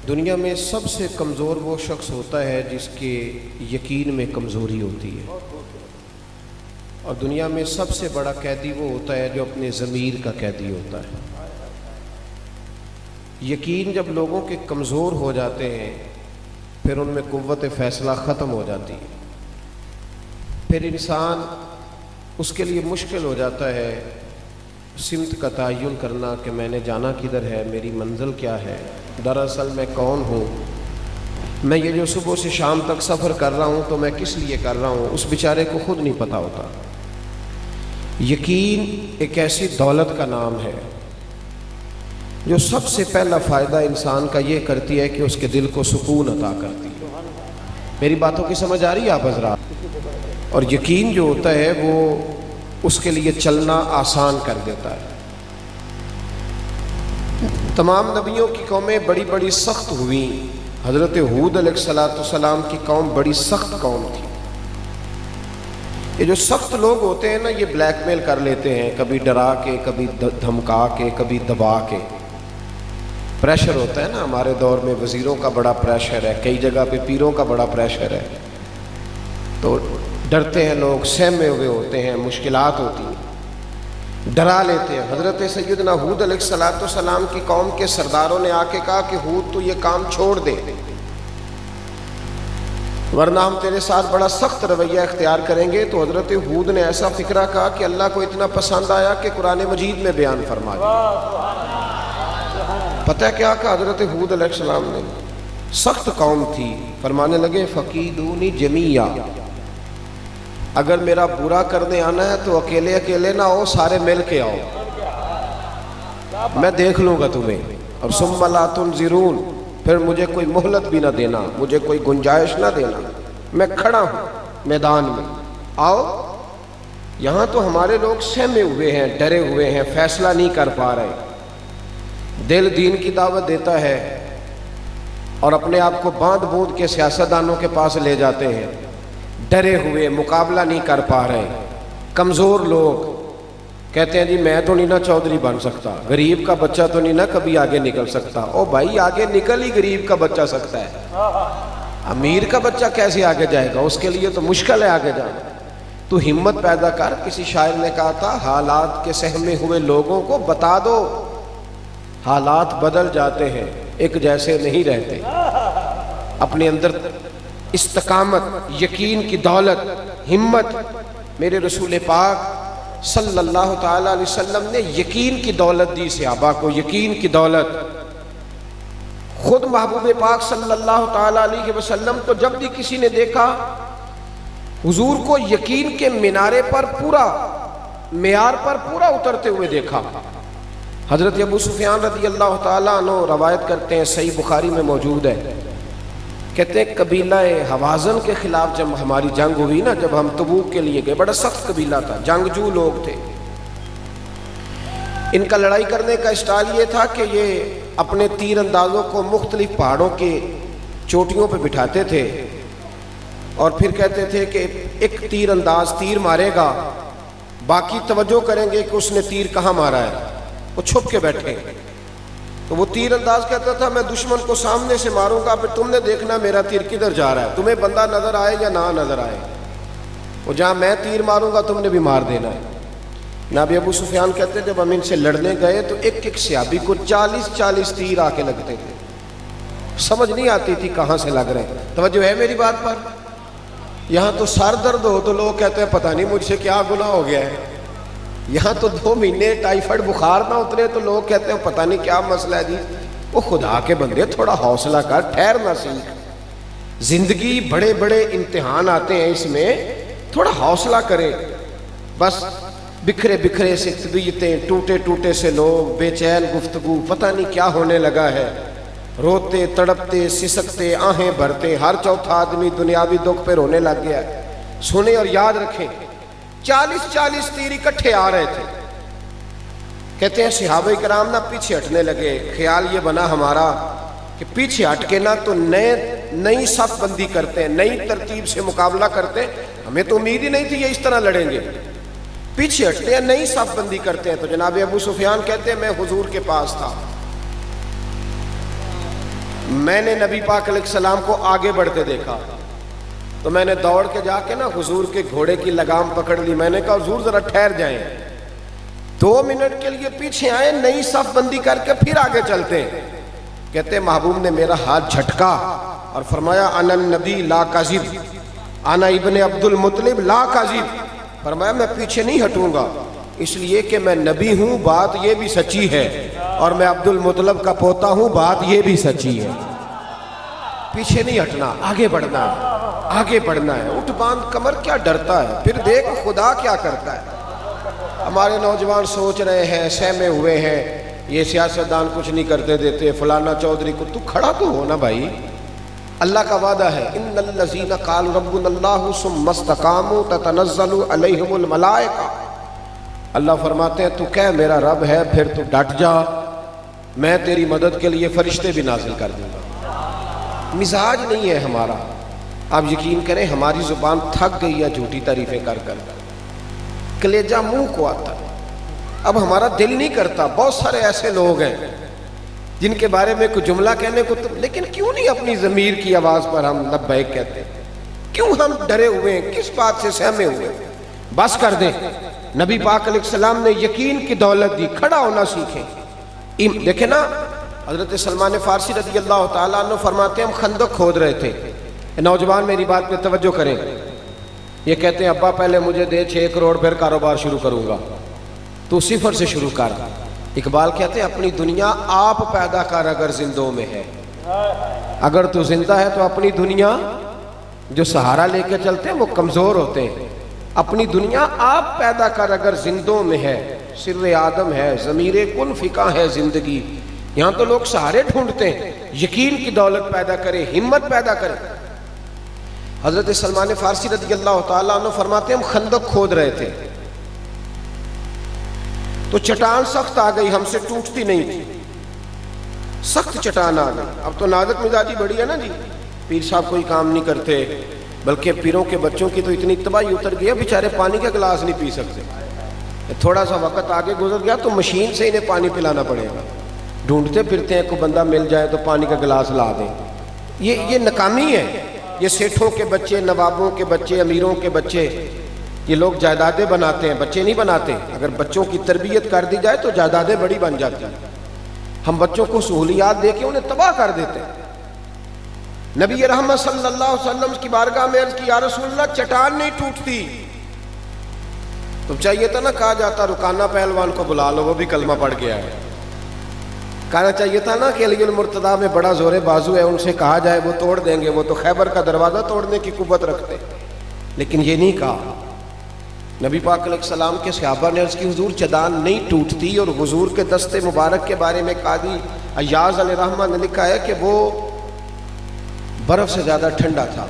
دنیا میں سب سے کمزور وہ شخص ہوتا ہے جس کے یقین میں کمزوری ہوتی ہے، اور دنیا میں سب سے بڑا قیدی وہ ہوتا ہے جو اپنے ضمیر کا قیدی ہوتا ہے۔ یقین جب لوگوں کے کمزور ہو جاتے ہیں پھر ان میں قوت فیصلہ ختم ہو جاتی ہے، پھر انسان اس کے لیے مشکل ہو جاتا ہے سمت کا تعین کرنا کہ میں نے جانا کدھر ہے، میری منزل کیا ہے، دراصل میں کون ہوں، میں یہ جو صبح سے شام تک سفر کر رہا ہوں تو میں کس لیے کر رہا ہوں، اس بیچارے کو خود نہیں پتہ ہوتا۔ یقین ایک ایسی دولت کا نام ہے جو سب سے پہلا فائدہ انسان کا یہ کرتی ہے کہ اس کے دل کو سکون عطا کرتی ہے۔ میری باتوں کی سمجھ آ رہی ہے آپ حضرات؟ اور یقین جو ہوتا ہے وہ اس کے لیے چلنا آسان کر دیتا ہے۔ تمام نبیوں کی قومیں بڑی بڑی سخت ہوئیں، حضرت ہود علیہ السلام کی قوم بڑی سخت قوم تھی۔ یہ جو سخت لوگ ہوتے ہیں نا، یہ بلیک میل کر لیتے ہیں، کبھی ڈرا کے، کبھی دھمکا کے، کبھی دبا کے۔ پریشر ہوتا ہے نا، ہمارے دور میں وزیروں کا بڑا پریشر ہے، کئی جگہ پہ پیروں کا بڑا پریشر ہے، تو ڈرتے ہیں لوگ، سہمے ہوئے ہوتے ہیں، مشکلات ہوتی ہیں، ڈرا لیتے ہیں۔ حضرت سیدنا ہود علیہ السلام کی قوم کے سرداروں نے آ کے کہا کہ ہود تو یہ کام چھوڑ دے، ورنہ ہم تیرے ساتھ بڑا سخت رویہ اختیار کریں گے۔ تو حضرت ہود نے ایسا فکرہ کہا کہ اللہ کو اتنا پسند آیا کہ قرآن مجید میں بیان فرما دیا۔ پتہ کیا کہا حضرت ہود علیہ السلام نے؟ سخت قوم تھی، فرمانے لگے فقیدونی جمیعا، اگر میرا برا کرنے آنا ہے تو اکیلے اکیلے نہ ہو، سارے مل کے آؤ، میں دیکھ لوں گا تمہیں، اور ثم لا تنظرون، پھر مجھے کوئی مہلت بھی نہ دینا، مجھے کوئی گنجائش نہ دینا، میں کھڑا ہوں میدان میں، آؤ۔ یہاں تو ہمارے لوگ سہمے ہوئے ہیں، ڈرے ہوئے ہیں، فیصلہ نہیں کر پا رہے۔ دل دین کی دعوت دیتا ہے اور اپنے آپ کو باندھ بوندھ کے سیاستدانوں کے پاس لے جاتے ہیں، ڈرے ہوئے، مقابلہ نہیں کر پا رہے، کمزور لوگ کہتے ہیں جی میں تو نہیں نا چودھری بن سکتا، غریب کا بچہ تو نہیں نا کبھی آگے نکل سکتا۔ او بھائی، آگے نکل ہی غریب کا بچہ سکتا ہے، امیر کا بچہ کیسے آگے جائے گا؟ اس کے لیے تو مشکل ہے آگے جانا۔ تو ہمت پیدا کر۔ کسی شاعر نے کہا تھا حالات کے سہمے ہوئے لوگوں کو بتا دو حالات بدل جاتے ہیں، ایک جیسے نہیں رہتے۔ اپنے اندر استقامت، یقین کی دولت، ہمت۔ میرے رسول پاک صلی اللہ تعالیٰ علیہ وسلم نے یقین کی دولت دی صحابہ کو، یقین کی دولت۔ خود محبوب پاک صلی اللہ تعالیٰ علیہ وسلم تو جب بھی کسی نے دیکھا حضور کو یقین کے مینارے پر پورا، معیار پر پورا اترتے ہوئے دیکھا۔ حضرت ابو سفیان رضی اللہ تعالیٰ عنہ روایت کرتے ہیں، صحیح بخاری میں موجود ہے، کہتے ہیں قبیلہ حوازن کے خلاف جب ہماری جنگ ہوئی نا، جب ہم تبوک کے لیے گئے، بڑا سخت قبیلہ تھا، جنگجو لوگ تھے۔ ان کا لڑائی کرنے کا اسٹائل یہ تھا کہ یہ اپنے تیر اندازوں کو مختلف پہاڑوں کے چوٹیوں پہ بٹھاتے تھے، اور پھر کہتے تھے کہ ایک تیر انداز تیر مارے گا، باقی توجہ کریں گے کہ اس نے تیر کہاں مارا ہے، وہ چھپ کے بیٹھے۔ تو وہ تیر انداز کہتا تھا میں دشمن کو سامنے سے ماروں گا، پھر تم نے دیکھنا میرا تیر کدھر جا رہا ہے، تمہیں بندہ نظر آئے یا نہ نظر آئے، وہ جہاں میں تیر ماروں گا تم نے بھی مار دینا ہے۔ نبی ابو سفیان کہتے جب ہم ان سے لڑنے گئے تو ایک ایک صحابی کو 40 تیر آ کے لگتے تھے، سمجھ نہیں آتی تھی کہاں سے لگ رہے ہیں۔ توجہ ہے میری بات پر؟ یہاں تو سر درد ہو تو لوگ کہتے ہیں پتہ نہیں مجھ سے کیا گناہ ہو گیا ہے، یہاں تو 2 مہینے ٹائیفائڈ بخار نہ اترے تو لوگ کہتے ہیں پتہ نہیں کیا مسئلہ ہے جی۔ وہ خدا کے بندے تھوڑا حوصلہ کر، ٹھہرنا سیکھ۔ زندگی بڑے بڑے امتحان آتے ہیں، اس میں تھوڑا حوصلہ کرے۔ بس بکھرے بکھرے سے طبیعتیں، ٹوٹے ٹوٹے سے لوگ، بے چین گفتگو، پتہ نہیں کیا ہونے لگا ہے، روتے تڑپتے سسکتے آہیں بھرتے، ہر چوتھا آدمی دنیاوی دکھ پہ رونے لگ گیا ہے۔ سنیں اور یاد رکھیں، 40 تیر اکٹھے آ رہے تھے۔ کہتے ہیں صحابہ کرام نا پیچھے ہٹنے لگے، خیال یہ بنا ہمارا کہ پیچھے ہٹ کے نا تو نئی صف بندی کرتے ہیں، نئی ترتیب سے مقابلہ کرتے ہیں، ہمیں تو امید ہی نہیں تھی یہ اس طرح لڑیں گے۔ پیچھے ہٹتے ہیں، نئی صف بندی کرتے ہیں۔ تو جناب ابو سفیان کہتے ہیں میں حضور کے پاس تھا، میں نے نبی پاک علیہ السلام کو آگے بڑھتے دیکھا تو میں نے دوڑ کے جا کے نا حضور کے گھوڑے کی لگام پکڑ لی. میں نے کہا حضور ذرا ٹھہر جائیں, 2 منٹ کے لیے پیچھے آئے, نئی صف بندی کر کے پھر آگے چلتے ہیں. کہتے محبوب نے میرا ہاتھ جھٹکا اور فرمایا انا النبی لا کاذب, انا ابن عبد المطلب لا کاذب. فرمایا میں پیچھے نہیں ہٹوں گا, اس لیے کہ میں نبی ہوں, بات یہ بھی سچی ہے, اور میں عبد المطلب کا پوتا ہوں, بات یہ بھی سچی ہے. پیچھے نہیں ہٹنا, آگے بڑھنا ہے, آگے بڑھنا ہے. اٹھ باندھ کمر, کیا ڈرتا ہے, پھر دیکھ خدا کیا کرتا ہے. ہمارے نوجوان سوچ رہے ہیں, سہمے ہوئے ہیں, یہ سیاستدان کچھ نہیں کرتے دیتے, فلانا چودھری کو. تو کھڑا تو ہو نا بھائی, اللہ کا وعدہ ہے ان الذین قالوا ربنا اللہ ثم استقاموا تتنزل علیہم الملائکہ. اللہ فرماتے ہیں تو کہہ میرا رب ہے, پھر تو ڈٹ جا, میں تیری مدد کے لیے فرشتے بھی نازل کر دوں گا. مزاج نہیں ہے ہمارا. آپ یقین کریں ہماری زبان تھک گئی ہے جھوٹی تعریفیں کر کر, کلیجہ منہ کو آتا ہے. اب ہمارا دل نہیں کرتا. بہت سارے ایسے لوگ ہیں جن کے بارے میں کوئی جملہ کہنے کو لیکن کیوں نہیں اپنی ضمیر کی آواز پر ہم لبیک کہتے ہیں؟ کیوں ہم ڈرے ہوئے ہیں, کس بات سے سہمے ہوئے ہیں؟ بس کر دیں. نبی پاک علیہ السلام نے یقین کی دولت دی, کھڑا ہونا سیکھیں. دیکھیں نا حضرت سلمان فارسی رضی اللہ تعالیٰ عنہ فرماتے ہیں ہم خندق کھود رہے تھے. نوجوان میری بات پہ توجہ کریں. یہ کہتے ہیں ابا پہلے مجھے دے 6 کروڑ پھر کاروبار شروع کروں گا. تو 0 سے شروع کر. اقبال کہتے ہیں اپنی دنیا آپ پیدا کر اگر زندوں میں ہے. اگر تو زندہ ہے تو اپنی دنیا, جو سہارا لے کے چلتے ہیں وہ کمزور ہوتے ہیں. اپنی دنیا آپ پیدا کر اگر زندوں میں ہے. سر آدم ہے, ضمیر کن فقہ ہے زندگی. یہاں تو لوگ سہارے ڈھونڈتے ہیں. یقین کی دولت پیدا کرے, ہمت پیدا کرے. حضرت سلمان فارسی رضی اللہ تعالیٰ عنہ فرماتے ہیں ہم خندق کھود رہے تھے تو چٹان سخت آ گئی, ہم سے ٹوٹتی نہیں تھی, سخت چٹان آ گئی. اب تو نازک مزاجی بڑی ہے نا جی, پیر صاحب کوئی کام نہیں کرتے, بلکہ پیروں کے بچوں کی تو اتنی تباہی اتر گئی ہے بیچارے پانی کا گلاس نہیں پی سکتے. تھوڑا سا وقت آگے گزر گیا تو مشین سے انہیں پانی پلانا پڑے گا. ڈھونڈتے پھرتے ہیں کوئی بندہ مل جائے تو پانی کا گلاس لا دیں. یہ ناکامی ہے. یہ سیٹھوں کے بچے, نوابوں کے بچے, امیروں کے بچے, یہ لوگ جائیدادیں بناتے ہیں, بچے نہیں بناتے. اگر بچوں کی تربیت کر دی جائے تو جائیدادیں بڑی بن جاتی ہیں. ہم بچوں کو سہولیات دے کے انہیں تباہ کر دیتے ہیں. نبی رحمت صلی اللہ علیہ وسلم کی بارگاہ میں عرض کی یا رسول اللہ چٹان نہیں ٹوٹتی. تو چاہیے تھا نا کہا جاتا رکانہ پہلوان کو بلا لو, وہ بھی کلمہ پڑھ گیا ہے. کہنا چاہیے تھا نا کہ علی المرتضیٰ میں بڑا زور بازو ہے, ان سے کہا جائے وہ توڑ دیں گے, وہ تو خیبر کا دروازہ توڑنے کی قوت رکھتے. لیکن یہ نہیں کہا. نبی پاک علیہ السلام کے صحابہ نے عرض کی حضور چٹان نہیں ٹوٹتی. اور حضور کے دست مبارک کے بارے میں قاضی ایاز علیہ رحمہ نے لکھا ہے کہ وہ برف سے زیادہ ٹھنڈا تھا,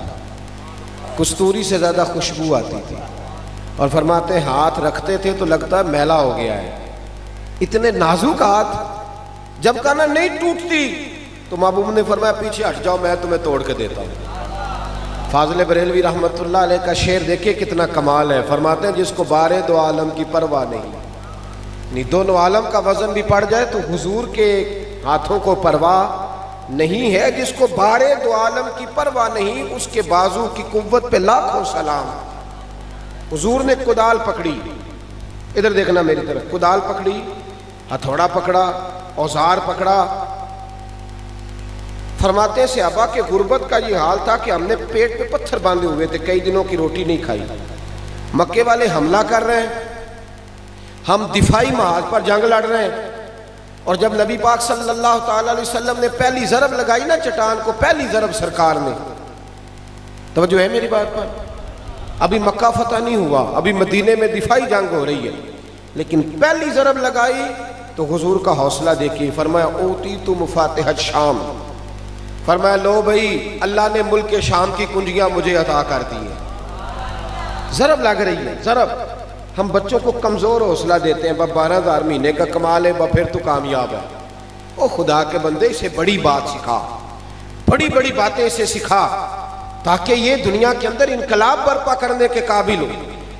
کستوری سے زیادہ خوشبو آتی تھی, اور فرماتے ہاتھ رکھتے تھے تو لگتا میلا ہو گیا ہے. اتنے نازک ہاتھ. جب کہنا نہیں ٹوٹتی تو محبوب نے فرمایا پیچھے ہٹ جاؤ, میں تمہیں توڑ کے دیتا ہوں. فاضل بریلوی رحمت اللہ علیہ کا شعر دیکھیں کتنا کمال ہے. فرماتے ہیں جس کو بارے دو عالم کی پرواہ نہیں, دونوں عالم کا وزن بھی پڑ جائے تو حضور کے ہاتھوں کو پرواہ نہیں ہے. جس کو بارے دو عالم کی پرواہ نہیں, اس کے بازو کی قوت پہ لاکھوں سلام. حضور نے کدال پکڑی, ادھر دیکھنا میری طرف, کدال پکڑی, ہتھوڑا پکڑا, اوزار پکڑا. فرماتے ہیں صحابہ کے غربت کا یہ حال تھا کہ ہم نے پیٹ پہ پتھر باندھے ہوئے تھے, کئی دنوں کی روٹی نہیں کھائی. مکے والے حملہ کر رہے ہیں, ہم دفاعی محاذ پر جنگ لڑ رہے ہیں. اور جب نبی پاک صلی اللہ تعالی علیہ وسلم نے پہلی ضرب لگائی نا چٹان کو, پہلی ضرب سرکار نے, توجہ ہے میری بات پر, ابھی مکہ فتح نہیں ہوا, ابھی مدینے میں دفاعی جنگ ہو رہی ہے, لیکن پہلی ضرب لگائی تو حضور کا حوصلہ دیکھیے. فرمایا اوتیت مفاتح الشام, فرمایا لو بھائی اللہ نے ملک شام کی کنجیاں مجھے عطا کر دی ہیں. ضرب لگ رہی ہے, ضرب. ہم بچوں کو کمزور حوصلہ دیتے ہیں, 12,000 مہینے کا کمال ہے, پھر تو کامیاب ہے. او خدا کے بندے, اسے بڑی بات سکھا, بڑی بڑی باتیں اسے سکھا, تاکہ یہ دنیا کے اندر انقلاب برپا کرنے کے قابل ہو.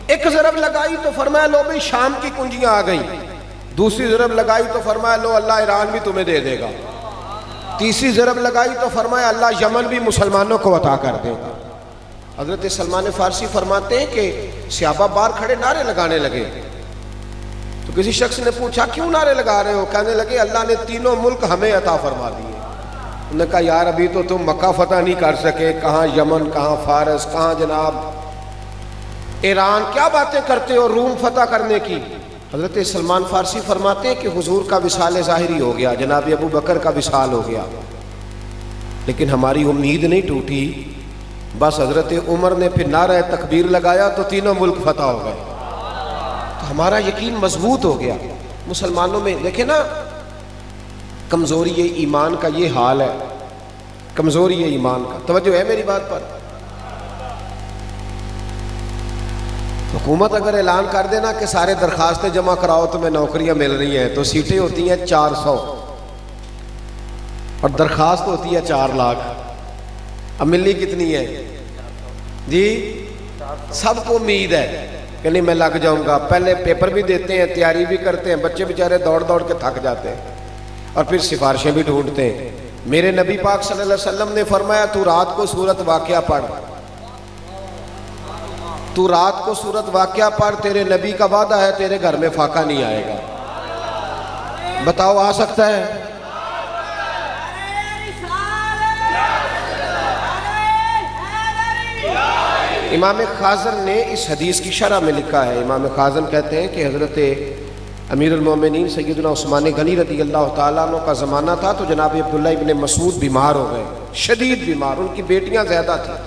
ایک ضرب لگائی تو فرمایا لو بھائی شام کی کنجیاں آ گئیں. دوسری ضرب لگائی تو فرمایا لو اللہ ایران بھی تمہیں دے دے گا. تیسری ضرب لگائی تو فرمایا اللہ یمن بھی مسلمانوں کو عطا کر دے گا۔ حضرت سلمان فارسی فرماتے ہیں کہ صحابہ باہر کھڑے نعرے لگانے لگے، تو کسی شخص نے پوچھا کیوں نعرے لگا رہے ہو؟ کہنے لگے اللہ نے تینوں ملک ہمیں عطا فرما دیے۔ انہوں نے کہا یار ابھی تو تم مکہ فتح نہیں کر سکے، کہاں یمن، کہاں فارس، کہاں جناب ایران، کیا باتیں کرتے ہو روم فتح کرنے کی۔ حضرت سلمان فارسی فرماتے ہیں کہ حضور کا وصال ظاہری ہو گیا، جناب ابو بکر کا وصال ہو گیا، لیکن ہماری امید نہیں ٹوٹی۔ بس حضرت عمر نے پھر نعرہ تکبیر لگایا تو تینوں ملک فتح ہو گئے، تو ہمارا یقین مضبوط ہو گیا۔ مسلمانوں میں دیکھیں نا کمزوری ایمان کا یہ حال ہے، کمزوری ایمان کا۔ توجہ ہے میری بات پر؟ حکومت اگر اعلان کر دینا کہ سارے درخواستیں جمع کراؤ تمہیں نوکریاں مل رہی ہیں، تو سیٹیں ہوتی ہیں 400 اور درخواست ہوتی ہے 4 لاکھ، اب ملنی کتنی ہے جی؟ سب کو امید ہے کہ نہیں میں لگ جاؤں گا، پہلے پیپر بھی دیتے ہیں، تیاری بھی کرتے ہیں، بچے بیچارے دوڑ دوڑ کے تھک جاتے ہیں اور پھر سفارشیں بھی ڈھونڈتے ہیں۔ میرے نبی پاک صلی اللہ علیہ وسلم نے فرمایا تو رات کو سورت واقعہ پڑھ، تو رات کو سورت واقعہ پڑھ، تیرے نبی کا وعدہ ہے تیرے گھر میں فاقہ نہیں آئے گا۔ بتاؤ آ سکتا ہے؟ امام خازن نے اس حدیث کی شرح میں لکھا ہے، امام خازن کہتے ہیں کہ حضرت امیر المومنین سیدنا عثمان غنی رضی اللہ تعالیٰ عنہ کا زمانہ تھا، تو جناب عبداللہ ابن مسعود بیمار ہو گئے، شدید بیمار، ان کی بیٹیاں زیادہ تھیں،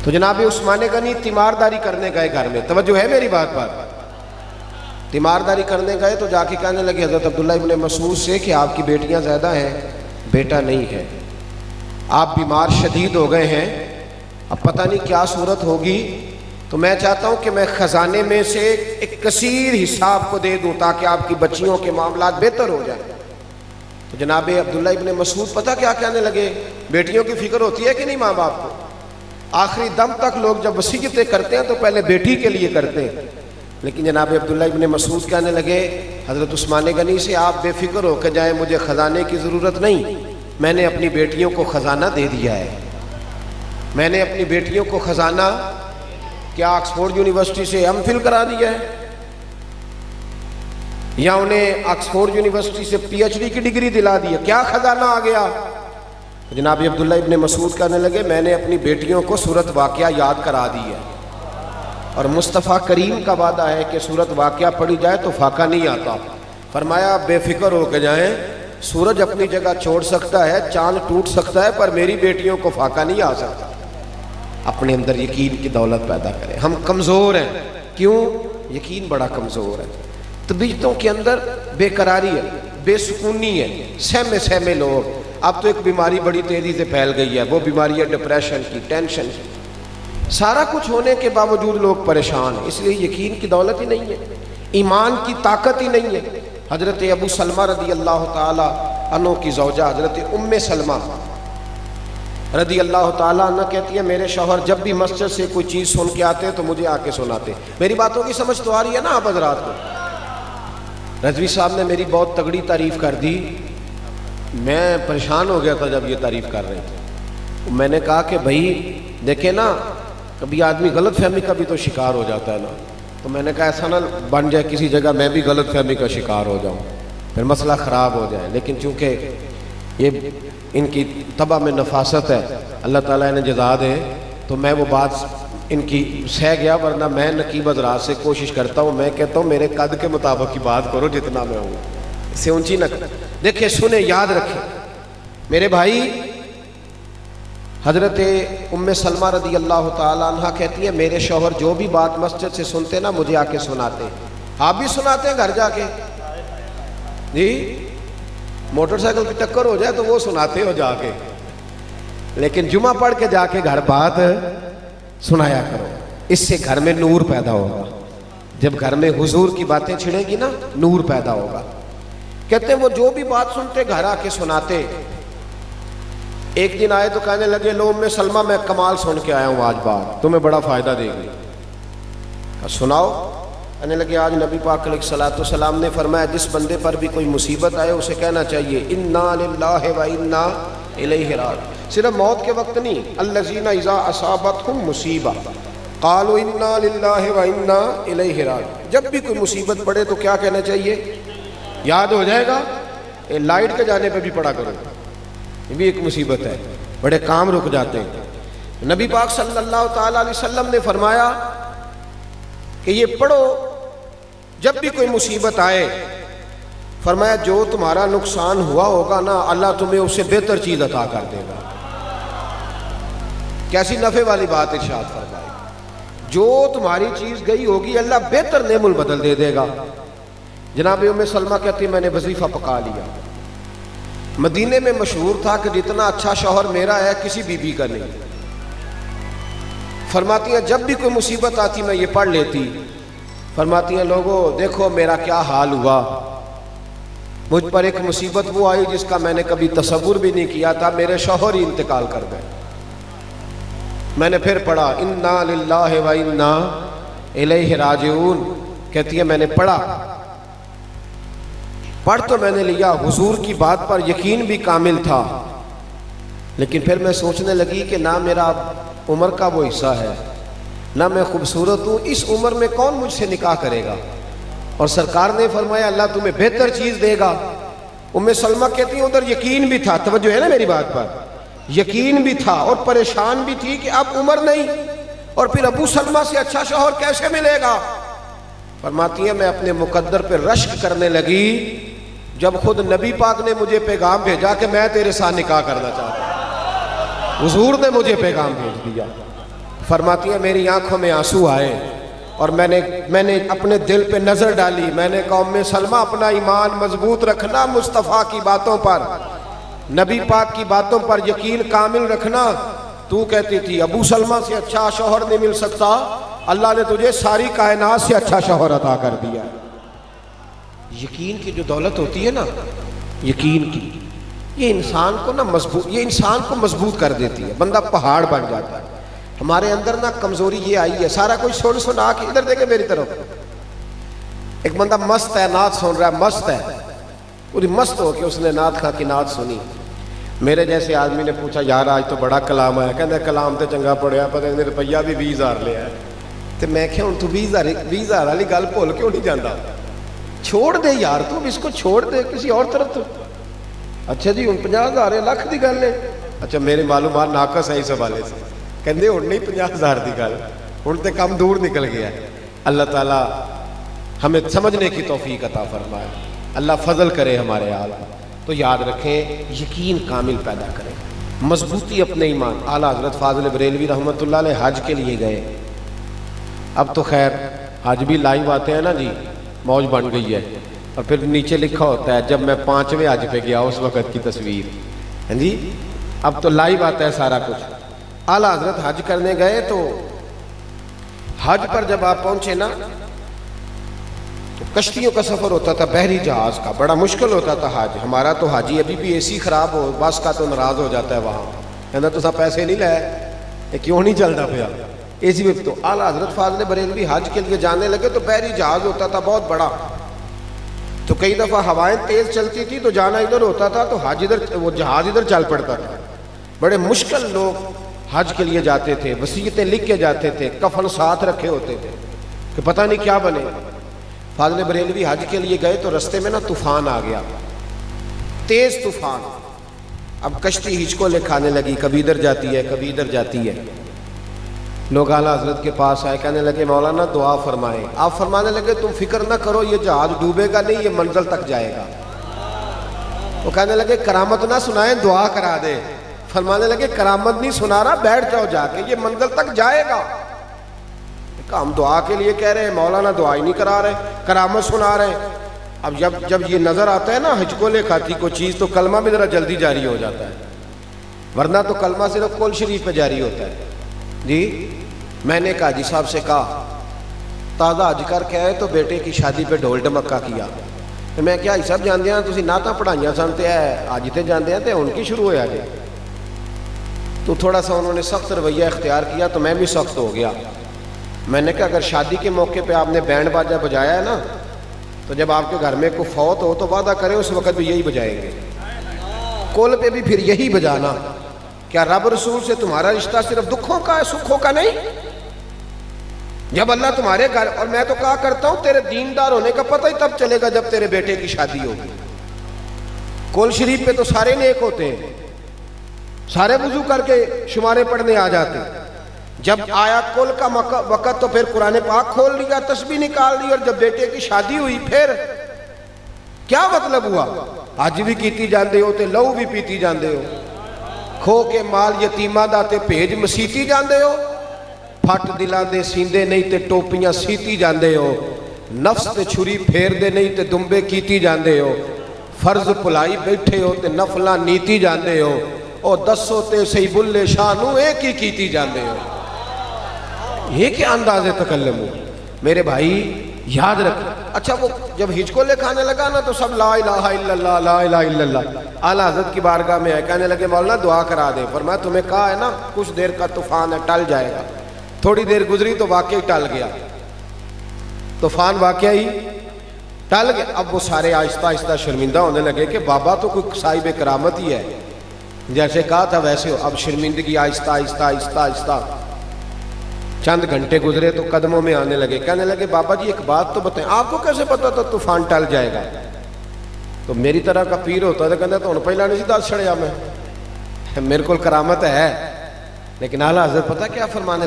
تو جناب عثمان غنی تیمارداری کرنے گئے گھر میں۔ توجہ ہے میری بات پر؟ تیمارداری کرنے گئے تو جا کے کہنے لگے حضرت عبداللہ ابن مسعود سے کہ آپ کی بیٹیاں زیادہ ہیں، بیٹا نہیں ہے، آپ بیمار شدید ہو گئے ہیں، اب پتہ نہیں کیا صورت ہوگی، تو میں چاہتا ہوں کہ میں خزانے میں سے ایک کثیر حصہ آپ کو دے دوں تاکہ آپ کی بچیوں کے معاملات بہتر ہو جائیں۔ تو جناب عبداللہ ابن مسعود پتہ کیا کہنے لگے؟ بیٹیوں کی فکر ہوتی ہے کہ نہیں ماں باپ کو؟ آخری دم تک لوگ جب وصیتیں کرتے ہیں تو پہلے بیٹی کے لیے کرتے ہیں، لیکن جناب عبداللہ ابن مسعود کہنے لگے حضرت عثمان غنی سے آپ بے فکر ہو کے جائیں، مجھے خزانے کی ضرورت نہیں، میں نے اپنی بیٹیوں کو خزانہ دے دیا ہے، میں نے اپنی بیٹیوں کو خزانہ کیا آکسفورڈ یونیورسٹی سے ایم فل کرا دیا ہے یا انہیں آکسفورڈ یونیورسٹی سے پی ایچ ڈی کی ڈگری دلا دی ہے، کیا خزانہ آ گیا؟ جناب عبداللہ ابن مسعود کہنے لگے میں نے اپنی بیٹیوں کو سورت واقعہ یاد کرا دی ہے، اور مصطفیٰ کریم کا وعدہ ہے کہ سورت واقعہ پڑھی جائے تو فاقہ نہیں آتا۔ فرمایا بے فکر ہو کے جائیں، سورج اپنی جگہ چھوڑ سکتا ہے، چاند ٹوٹ سکتا ہے، پر میری بیٹیوں کو فاقہ نہیں آ سکتا۔ اپنے اندر یقین کی دولت پیدا کریں۔ ہم کمزور ہیں، کیوں؟ یقین بڑا کمزور ہے، طبیعتوں کے اندر بے قراری ہے، بے سکونی ہے، سہمے سہمے لوگ۔ اب تو ایک بیماری بڑی تیزی سے پھیل گئی ہے، وہ بیماری ہے ڈپریشن کی، ٹینشن کی، سارا کچھ ہونے کے باوجود لوگ پریشان ہیں، اس لیے یقین کی دولت ہی نہیں ہے، ایمان کی طاقت ہی نہیں ہے۔ حضرت ابو سلمہ رضی اللہ تعالی عنہ کی زوجہ حضرت ام سلمہ رضی اللہ تعالیٰ عنہ کہتی ہے میرے شوہر جب بھی مسجد سے کوئی چیز سن کے آتے تو مجھے آ کے سناتے۔ میری باتوں کی سمجھ تو آ رہی ہے نا آپ حضرات کو؟ رضوی صاحب نے میری بہت تگڑی تعریف کر دی، میں پریشان ہو گیا تھا جب یہ تعریف کر رہے تھے۔ میں نے کہا کہ بھائی دیکھیں نا، کبھی آدمی غلط فہمی کا بھی تو شکار ہو جاتا ہے نا، تو میں نے کہا ایسا نہ بن جائے کسی جگہ میں بھی غلط فہمی کا شکار ہو جاؤں، پھر مسئلہ خراب ہو جائے۔ لیکن چونکہ یہ ان کی طبع میں نفاست ہے، اللہ تعالیٰ انہیں جزا دے، تو میں وہ بات ان کی سہ گیا، ورنہ میں نقیب حضرات سے کوشش کرتا ہوں، میں کہتا ہوں میرے قد کے مطابق کی بات کرو جتنا میں ہوں، اس سے اونچی نہ کرو۔ دیکھیں سنیں، یاد رکھیں میرے بھائی، حضرت ام سلمہ رضی اللہ تعالیٰ عنہ کہتی ہے میرے شوہر جو بھی بات مسجد سے سنتے نا مجھے آ کے سناتے۔ آپ بھی سناتے ہیں گھر جا کے؟ جی، موٹر سائیکل کی ٹکر ہو جائے تو وہ سناتے ہو جا کے، لیکن جمعہ پڑھ کے جا کے گھر بات سنایا کرو، اس سے گھر میں نور پیدا ہوگا۔ جب گھر میں حضور کی باتیں چھڑیں گی نا، نور پیدا ہوگا۔ کہتے ہیں وہ جو بھی بات سنتے گھر آ کے سناتے۔ ایک دن آئے تو کہنے لگے لو ام سلمہ میں کمال سن کے آیا ہوں، آج بات تمہیں بڑا فائدہ دے گی۔ سناؤ۔ کہنے لگے آج نبی پاک علیہ الصلوۃ والسلام نے فرمایا جس بندے پر بھی کوئی مصیبت آئے اسے کہنا چاہیے انا للہ و انا الیہ راجعون۔ صرف موت کے وقت نہیں، الذین اذا اصابتہم مصیبہ قالوا انا للہ و انا الیہ راجعون۔ جب بھی کوئی مصیبت پڑے تو کیا کہنا چاہیے؟ یاد ہو جائے گا، لائٹ کے جانے پہ بھی پڑھا کرو، یہ بھی ایک مصیبت ہے، بڑے کام رک جاتے ہیں۔ نبی پاک صلی اللہ تعالیٰ علیہ وسلم نے فرمایا کہ یہ پڑھو جب بھی کوئی مصیبت آئے، فرمایا جو تمہارا نقصان ہوا ہوگا نا اللہ تمہیں اس سے بہتر چیز عطا کر دے گا۔ کیسی نفع والی بات ارشاد فرمائی، جو تمہاری چیز گئی ہوگی اللہ بہتر نعم البدل دے دے گا۔ جناب ام سلمہ کہتی میں نے وظیفہ پکا لیا، مدینے میں مشہور تھا کہ جتنا اچھا شوہر میرا ہے کسی بی بی کا نہیں۔ فرماتی ہیں جب بھی کوئی مصیبت آتی میں یہ پڑھ لیتی، فرماتی ہیں لوگوں دیکھو میرا کیا حال ہوا، مجھ پر ایک مصیبت وہ آئی جس کا میں نے کبھی تصور بھی نہیں کیا تھا، میرے شوہر ہی انتقال کر گئے۔ میں نے پھر پڑھا انا للہ و انا الیہ راجعون، کہتی ہے میں نے پڑھا، پڑھ تو میں نے لیا، حضور کی بات پر یقین بھی کامل تھا، لیکن پھر میں سوچنے لگی کہ نہ میرا عمر کا وہ حصہ ہے، نہ میں خوبصورت ہوں، اس عمر میں کون مجھ سے نکاح کرے گا؟ اور سرکار نے فرمایا اللہ تمہیں بہتر چیز دے گا۔ ام سلمہ کہتی ہیں ادھر یقین بھی تھا، توجہ ہے نا میری بات پر، یقین بھی تھا اور پریشان بھی تھی کہ اب عمر نہیں، اور پھر ابو سلمہ سے اچھا شوہر کیسے ملے گا؟ فرماتی ہیں میں اپنے مقدر پہ رشک کرنے لگی جب خود نبی پاک نے مجھے پیغام بھیجا کہ میں تیرے ساتھ نکاح کرنا چاہتا ہوں، حضور نے مجھے پیغام بھیج دیا۔ فرماتی ہیں میری آنکھوں میں آنسو آئے اور میں نے اپنے دل پہ نظر ڈالی، میں نے کہا ام سلمہ اپنا ایمان مضبوط رکھنا، مصطفیٰ کی باتوں پر، نبی پاک کی باتوں پر یقین کامل رکھنا۔ تو کہتی تھی ابو سلمہ سے اچھا شوہر نہیں مل سکتا، اللہ نے تجھے ساری کائنات سے اچھا شوہر عطا کر دیا۔ یقین کی جو دولت ہوتی ہے نا، یقین کی، یہ انسان کو نا مضبوط، یہ انسان کو مضبوط کر دیتی ہے، بندہ پہاڑ بن جاتا ہے۔ ہمارے اندر نا کمزوری یہ آئی ہے، سارا کوئی سن سنا کے، ادھر دیکھیں میری طرف، ایک بندہ مست ہے، نعت سن رہا ہے، مست ہے، پوری مست ہو کے اس نے نعت خواں کی نعت سنی۔ میرے جیسے آدمی نے پوچھا یار آج تو بڑا کلام آیا، کہنا کلام تے چنگا پڑھیا، پتہ نہیں روپیہ بھی 20,000 لیا ہے، تو میں کہ ہوں تو 20,000 والی گل بھول کیوں نہیں جانا؟ چھوڑ دے یار، تو اس کو چھوڑ دے کسی اور طرف تو۔ اچھا جی ہوں 50,000 لاکھ دی گل ہے، اچھا میرے معلومات ناقص ہیں اس حوالے سے، کہندے ہوں نہیں 50,000 دی گل، ہوں تے کم دور نکل گیا ہے۔ اللہ تعالیٰ ہمیں سمجھنے کی توفیق عطا فرمائے، اللہ فضل کرے ہمارے حال۔ تو یاد رکھیں یقین کامل پیدا کریں، مضبوطی اپنے ایمان۔ اعلیٰ حضرت فاضل بریلوی رحمۃ اللہ علیہ حج کے لیے گئے، اب تو خیر حج بھی لائیو آتے ہیں نا جی، موج بن گئی ہے، اور پھر نیچے لکھا ہوتا ہے جب میں 5ویں حج پہ گیا اس وقت کی تصویر، ہاں جی، اب تو لائیو آتا ہے سارا کچھ۔ اعلیٰ حضرت حج کرنے گئے تو حج پر جب آپ پہنچے نا تو کشتیوں کا سفر ہوتا تھا، بحری جہاز کا، بڑا مشکل ہوتا تھا حج۔ ہمارا تو حاجی ابھی بھی اے سی خراب ہو بس کا تو ناراض ہو جاتا ہے، وہاں کہنا تو سب پیسے نہیں لائے، یہ کیوں نہیں چلتا پیا اے سی میں؟ تو اعلیٰ حضرت فاضل بریلوی حج کے لیے جانے لگے تو بحری جہاز ہوتا تھا بہت بڑا، تو کئی دفعہ ہوائیں تیز چلتی تھی تو جانا ادھر ہوتا تھا تو حج ادھر، وہ جہاز ادھر چل پڑتا تھا۔ بڑے مشکل لوگ حج کے لیے جاتے تھے، وصیتیں لکھ کے جاتے تھے، کفن ساتھ رکھے ہوتے تھے کہ پتہ نہیں کیا بنے۔ فاضل بریلوی حج کے لیے گئے تو رستے میں نا طوفان آ گیا، تیز طوفان، اب کشتی ہچکولے کھانے لگی، کبھی ادھر جاتی ہے کبھی ادھر جاتی ہے۔ لوگ اعلیٰ حضرت کے پاس آئے، کہنے لگے مولانا دعا فرمائیں۔ آپ فرمانے لگے تم فکر نہ کرو، یہ جہاز ڈوبے گا نہیں، یہ منزل تک جائے گا۔ وہ کہنے لگے کرامت نہ سنائیں، دعا کرا دے۔ فرمانے لگے کرامت نہیں سنا رہا، بیٹھ جاؤ جا کے، یہ منزل تک جائے گا۔ ہم دعا کے لیے کہہ رہے ہیں، مولانا دعا ہی نہیں کرا رہے، کرامت سنا رہے ہیں۔ اب جب یہ نظر آتا ہے نا ہچکولے کھاتی کوئی چیز تو کلمہ بھی ذرا جلدی جاری ہو جاتا ہے، ورنہ تو کلمہ صرف کل شریف پہ جاری ہوتا ہے۔ جی میں نے حاجی صاحب سے کہا تازہ حج کر کے آئے تو بیٹے کی شادی پہ ڈھول ڈمکا کیا، تو میں کیا حاجی صاحب جاندے ہیں تسی نعتاں پڑھائیاں سن تے حج تے جاندے ہیں تے ہن کی شروع ہویا جی؟ تو تھوڑا سا انہوں نے سخت رویہ اختیار کیا تو میں بھی سخت ہو گیا۔ میں نے کہا اگر شادی کے موقع پہ آپ نے بینڈ باجا بجایا ہے نا تو جب آپ کے گھر میں کوئی فوت ہو تو وعدہ کریں اس وقت بھی یہی بجائیں گے، کول پہ بھی پھر یہی بجانا۔ کیا رب رسول سے تمہارا رشتہ صرف دکھوں کا ہے، سکھوں کا نہیں؟ جب اللہ تمہارے گھر، اور میں تو کہا کرتا ہوں تیرے دیندار ہونے کا پتہ ہی تب چلے گا جب تیرے بیٹے کی شادی ہوگی۔ کول شریف پہ تو سارے نیک ہوتے ہیں، سارے وضو کر کے شمارے پڑھنے آ جاتے، جب آیا کل کا وقت تو پھر قرآن پاک کھول لیا، تسبیح نکال لی، اور جب بیٹے کی شادی ہوئی پھر کیا مطلب ہوا؟ حج بھی کیتی جاندے ہو تے لہو بھی پیتی جاندے ہو، کھو کے مال یتیماں دا تے بھیج مسیتی جاندے ہو، پھٹ دلاں دے سیندے نہیں تے ٹوپیاں سیتی جاندے ہو، نفس تے چھری پھیر دے نہیں تے دمبے کیتی جاندے ہو، فرض پلائی بیٹھے ہو تے نفلاں نیتی جاندے ہو، اور دسو تے سی بلے شاہ نو ایک ہی کیتی جاندے ہو۔ یہ کیا انداز تکلم ہو میرے بھائی، یاد رکھ۔ اچھا وہ جب ہچکولے کھانے لگا نا تو سب لا الہ الا اللہ لا الہ الا اللہ، اعلیٰ حضرت کی بارگاہ میں آئے، کہنے لگے مولانا دعا کرا دے۔ فرمایا تمہیں کہا ہے نا کچھ دیر کا طوفان ہے، ٹل جائے گا۔ تھوڑی دیر گزری تو واقعی ٹل گیا، طوفان واقعی ٹل گیا۔ اب وہ سارے آہستہ آہستہ شرمندہ ہونے لگے کہ بابا تو کوئی صاحب کرامت ہی ہے، جیسے کہا تھا ویسے ہو۔ اب شرمندگی آہستہ آہستہ آہستہ آہستہ چند گھنٹے گزرے تو قدموں میں آنے لگے، کہنے لگے بابا جی ایک بات تو بتائیں، آپ کو کیسے پتا تھا طوفان ٹل جائے گا؟ تو میری طرح کا پیر ہوتا تو کہتا تو ان پہلا نہیں سی دس چھڑیا میں، میرے کو کرامت ہے۔ لیکن اعلیٰ حضرت پتہ کیا فرمانے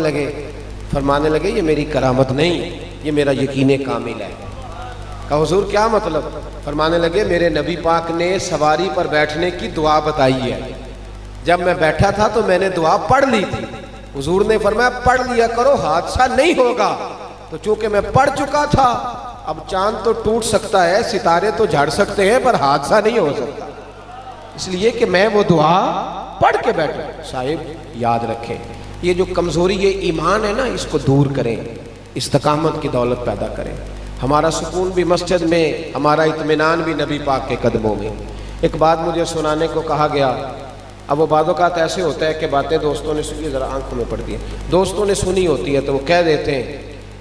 لگے یہ میری کرامت نہیں، یہ میرا یقین کامل ہے۔ کہا حضور کیا مطلب؟ فرمانے لگے میرے نبی پاک نے سواری پر بیٹھنے کی دعا بتائی ہے، جب میں بیٹھا تھا تو میں نے دعا پڑھ لی تھی، حضور نے فرمایا پڑھ لیا کرو حادثہ نہیں ہوگا، تو چونکہ میں پڑھ چکا تھا اب چاند تو ٹوٹ سکتا ہے، ستارے تو جھڑ سکتے ہیں، پر حادثہ نہیں ہو سکتا، اس لیے کہ میں وہ دعا پڑھ کے بیٹھا۔ صاحب یاد رکھیں یہ جو کمزوری یہ ایمان ہے نا، اس کو دور کریں، استقامت کی دولت پیدا کریں۔ ہمارا سکون بھی مسجد میں، ہمارا اطمینان بھی نبی پاک کے قدموں میں۔ ایک بات مجھے سنانے کو کہا گیا، اب وہ بعض اوقات ایسے ہوتا ہے کہ باتیں دوستوں نے سنی، ذرا آنکھوں میں پڑتی ہیں، دوستوں نے سنی ہوتی ہے تو وہ کہہ دیتے ہیں۔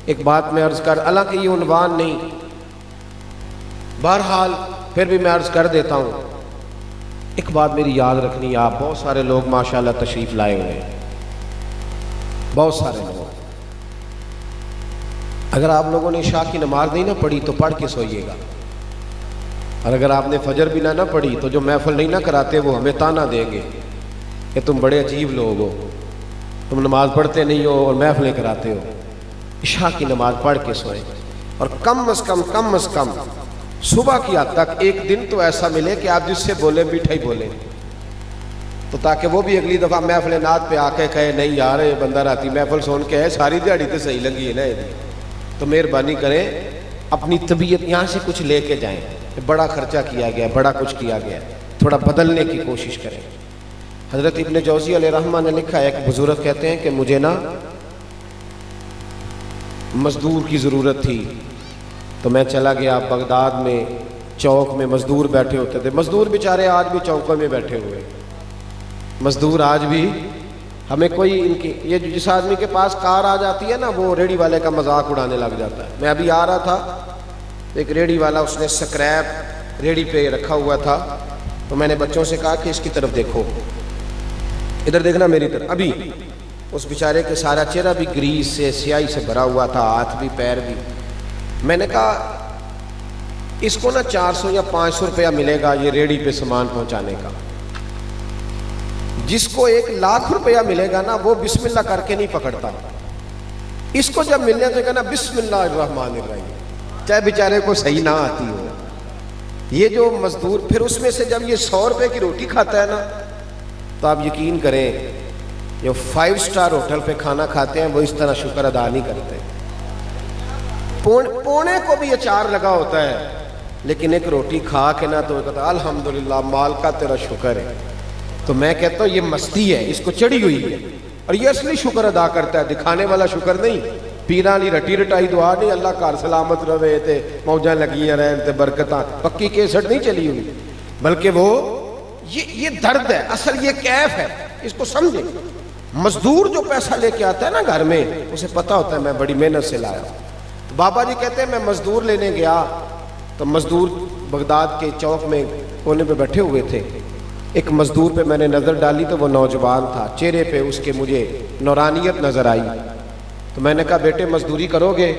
ایک بات میں عرض کر، حالانکہ یہ عنوان نہیں، بہرحال پھر بھی میں عرض کر دیتا ہوں، ایک بات میری یاد رکھنی ہے، آپ بہت سارے لوگ ماشاءاللہ تشریف لائے ہوئے ہیں، بہت سارے لوگ، اگر آپ لوگوں نے عشاء کی نماز نہیں نہ پڑھی تو پڑھ کے سوئیے گا، اور اگر آپ نے فجر بھی نہ پڑھی تو جو محفل نہیں نہ کراتے وہ ہمیں تانا دیں گے کہ تم بڑے عجیب لوگ ہو، تم نماز پڑھتے نہیں ہو اور محفلیں کراتے ہو۔ عشاء کی نماز پڑھ کے سوئیں، اور کم از کم صبح کی حد تک ایک دن تو ایسا ملے کہ آپ جس سے بولیں میٹھا ہی بولیں، تو تاکہ وہ بھی اگلی دفعہ محفل نعت پہ آ کے کہے نہیں یار یہ بندہ راتی محفل سن کے ہے، ساری دیہڑی تو صحیح لگی ہے نا۔ تو مہربانی کریں اپنی طبیعت یہاں سے کچھ لے کے جائیں، بڑا خرچہ کیا گیا، بڑا کچھ کیا گیا، تھوڑا بدلنے کی کوشش کریں۔ حضرت ابن جوزی علیہ رحمہ نے لکھا ہے، ایک بزرگ کہتے ہیں کہ مجھے نا مزدور کی ضرورت تھی تو میں چلا گیا بغداد میں، چوک میں مزدور بیٹھے ہوتے تھے، مزدور بیچارے آج بھی چوکوں میں بیٹھے ہوئے، مزدور آج بھی، ہمیں کوئی ان کی یہ جس آدمی کے پاس کار آ جاتی ہے نا وہ ریڑھی والے کا مذاق اڑانے لگ جاتا ہے۔ میں ابھی آ رہا تھا، ایک ریڑھی والا اس نے سکریپ ریڑھی پہ رکھا ہوا تھا، تو میں نے بچوں سے کہا کہ اس کی طرف دیکھو، ادھر دیکھنا میری طرف۔ ابھی اس بیچارے کے سارا چہرہ بھی گریس سے سیاہی سے بھرا ہوا تھا، ہاتھ بھی پیر بھی۔ میں نے کہا اس کو نا 400 یا 500 روپیہ ملے گا یہ ریڑھی پہ سامان پہنچانے کا، جس کو 1 لاکھ روپیہ ملے گا نا وہ بسم اللہ کر کے نہیں پکڑتا، اس کو جب ملنے سے کہنا بسم اللہ الرحمن الرحیم، چاہے بیچارے کو صحیح نہ آتی ہو۔ یہ جو مزدور پھر اس میں سے جب یہ 100 روپے کی روٹی کھاتا ہے نا تو آپ یقین کریں جو 5 سٹار ہوٹل پہ کھانا کھاتے ہیں وہ اس طرح شکر ادا نہیں کرتے۔ پونے کو بھی اچار لگا ہوتا ہے لیکن ایک روٹی کھا کے نا تو کہتا الحمدللہ مال کا تیرا شکر ہے۔ تو میں کہتا ہوں یہ مستی ہے، اس کو چڑھی ہوئی ہے، اور یہ اصلی شکر ادا کرتا ہے، دکھانے والا شکر نہیں، پیران لی رٹی رٹائی دعا نہیں، اللہ کار سلامت رہے تے موجاں لگی رہن تے برکتاں، پکی کیسٹ نہیں چلی ہوئی، بلکہ وہ یہ درد ہے، اصل یہ کیف ہے، اس کو سمجھیں۔ مزدور جو پیسہ لے کے آتا ہے نا گھر میں، اسے پتہ ہوتا ہے میں بڑی محنت سے لایا ہوں۔ بابا جی کہتے ہیں میں مزدور لینے گیا تو مزدور بغداد کے چوک میں کونے پہ بیٹھے ہوئے تھے۔ ایک مزدور پہ میں نے نظر ڈالی تو وہ نوجوان تھا، چہرے پہ اس کے مجھے نورانیت نظر آئی، تو میں نے کہا بیٹے مزدوری کرو گے؟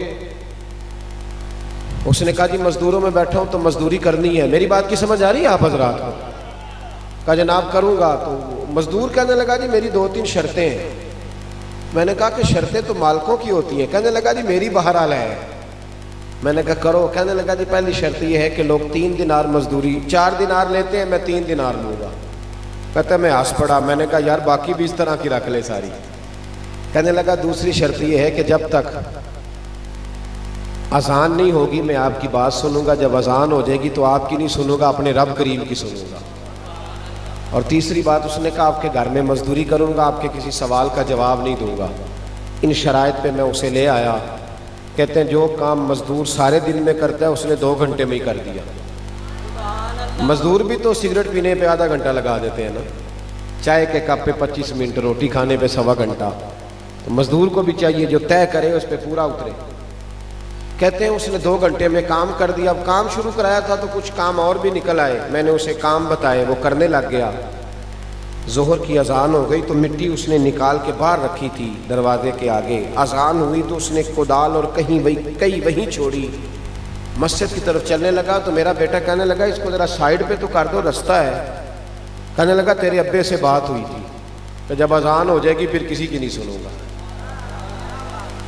اس نے کہا جی مزدوروں میں بیٹھا ہوں تو مزدوری کرنی ہے۔ میری بات کی سمجھ آ رہی ہے آپ حضرات کو؟ کہا جناب کروں گا۔ تو مزدور کہنے لگا جی میری 2-3 شرطیں ہیں۔ میں نے کہا کہ شرطیں تو مالکوں کی ہوتی ہیں۔ کہنے لگا جی میری بہرحال ہے۔ میں نے کہا کرو۔ کہنے لگا جی پہلی شرط یہ ہے کہ لوگ 3 دینار مزدوری 4 دینار لیتے ہیں، میں 3 دینار لوں گا۔ کہتا ہے میں ہنس پڑا۔ میں نے کہا یار باقی بھی اس طرح کی رکھ لے ساری۔ کہنے لگا دوسری شرط یہ ہے کہ جب تک اذان نہیں ہوگی میں آپ کی بات سنوں گا، جب اذان ہو جائے گی تو آپ کی نہیں سنوں گا، اپنے رب کریم کی سنوں گا۔ اور تیسری بات اس نے کہا آپ کے گھر میں مزدوری کروں گا، آپ کے کسی سوال کا جواب نہیں دوں گا۔ ان شرائط پہ میں اسے لے آیا۔ کہتے ہیں جو کام مزدور سارے دن میں کرتا ہے اس نے 2 گھنٹے میں ہی کر دیا۔ مزدور بھی تو سگریٹ پینے پہ آدھا گھنٹہ لگا دیتے ہیں نا، چائے کے کپ پہ 25 منٹ، روٹی کھانے پہ 1.25 گھنٹہ۔ تو مزدور کو بھی چاہیے جو طے کرے اس پہ پورا اترے۔ کہتے ہیں اس نے 2 گھنٹے میں کام کر دیا۔ اب کام شروع کرایا تھا تو کچھ کام اور بھی نکل آئے، میں نے اسے کام بتائے، وہ کرنے لگ گیا۔ ظہر کی اذان ہو گئی تو مٹی اس نے نکال کے باہر رکھی تھی دروازے کے آگے۔ اذان ہوئی تو اس نے کدال اور کئی وہیں چھوڑی، مسجد کی طرف چلنے لگا تو میرا بیٹا کہنے لگا اس کو ذرا سائیڈ پہ تو کر دو، رستہ ہے۔ کہنے لگا تیرے ابے سے بات ہوئی تھی کہ جب اذان ہو جائے گی پھر کسی کی نہیں سنوں گا۔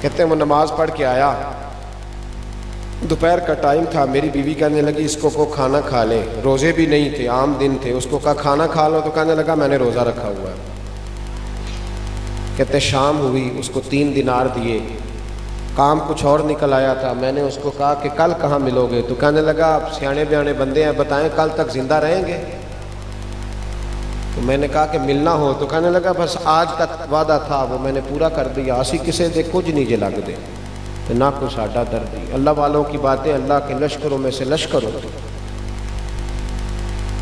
کہتے ہیں وہ نماز پڑھ کے آیا، دوپہر کا ٹائم تھا، میری بیوی کہنے لگی اس کو کھانا کھا لے، روزے بھی نہیں تھے، عام دن تھے، اس کو کہا کھانا کھا لو تو کہنے لگا میں نے روزہ رکھا ہوا ہے۔ کہتے شام ہوئی، اس کو 3 دینار دیے، کام کچھ اور نکل آیا تھا۔ میں نے اس کو کہا کہ کل کہاں ملو گے؟ تو کہنے لگا آپ سیانے بیانے بندے ہیں، بتائیں کل تک زندہ رہیں گے؟ تو میں نے کہا کہ ملنا ہو تو کہنے لگا بس آج کا وعدہ تھا وہ میں نے پورا کر دیا، اسی کسے دے کچھ نہیں جے لگ دے تو نہ کو ساڈا دردی۔ اللہ والوں کی باتیں اللہ کے لشکروں میں سے لشکر ہوتی۔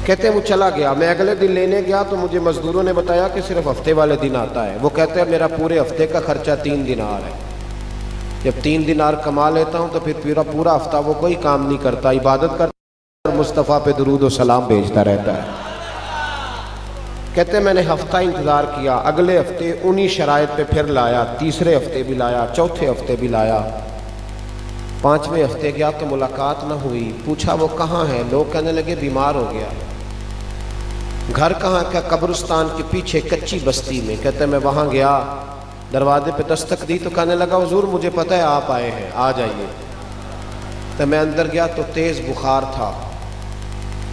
کہتے ہیں وہ چلا گیا، میں اگلے دن لینے گیا تو مجھے مزدوروں نے بتایا کہ صرف ہفتے والے دن آتا ہے۔ وہ کہتے ہیں میرا پورے ہفتے کا خرچہ 3 دینار ہے، جب 3 دینار کما لیتا ہوں تو پھر پورا ہفتہ وہ کوئی کام نہیں کرتا، عبادت کرتا، مصطفیٰ پہ درود و سلام بھیجتا رہتا ہے۔ کہتے ہیں میں نے ہفتہ انتظار کیا، اگلے ہفتے انہی شرائط پہ پھر لایا، تیسرے ہفتے بھی لایا، چوتھے ہفتے بھی لایا، 5ویں ہفتے گیا تو ملاقات نہ ہوئی۔ پوچھا وہ کہاں ہے؟ لوگ کہنے لگے بیمار ہو گیا۔ گھر کہاں کا؟ قبرستان کے پیچھے کچی بستی میں۔ کہتے ہیں میں وہاں گیا، دروازے پہ دستک دی تو کہنے لگا حضور مجھے پتہ ہے آپ آئے ہیں، آ جائیے۔ تو میں اندر گیا تو تیز بخار تھا۔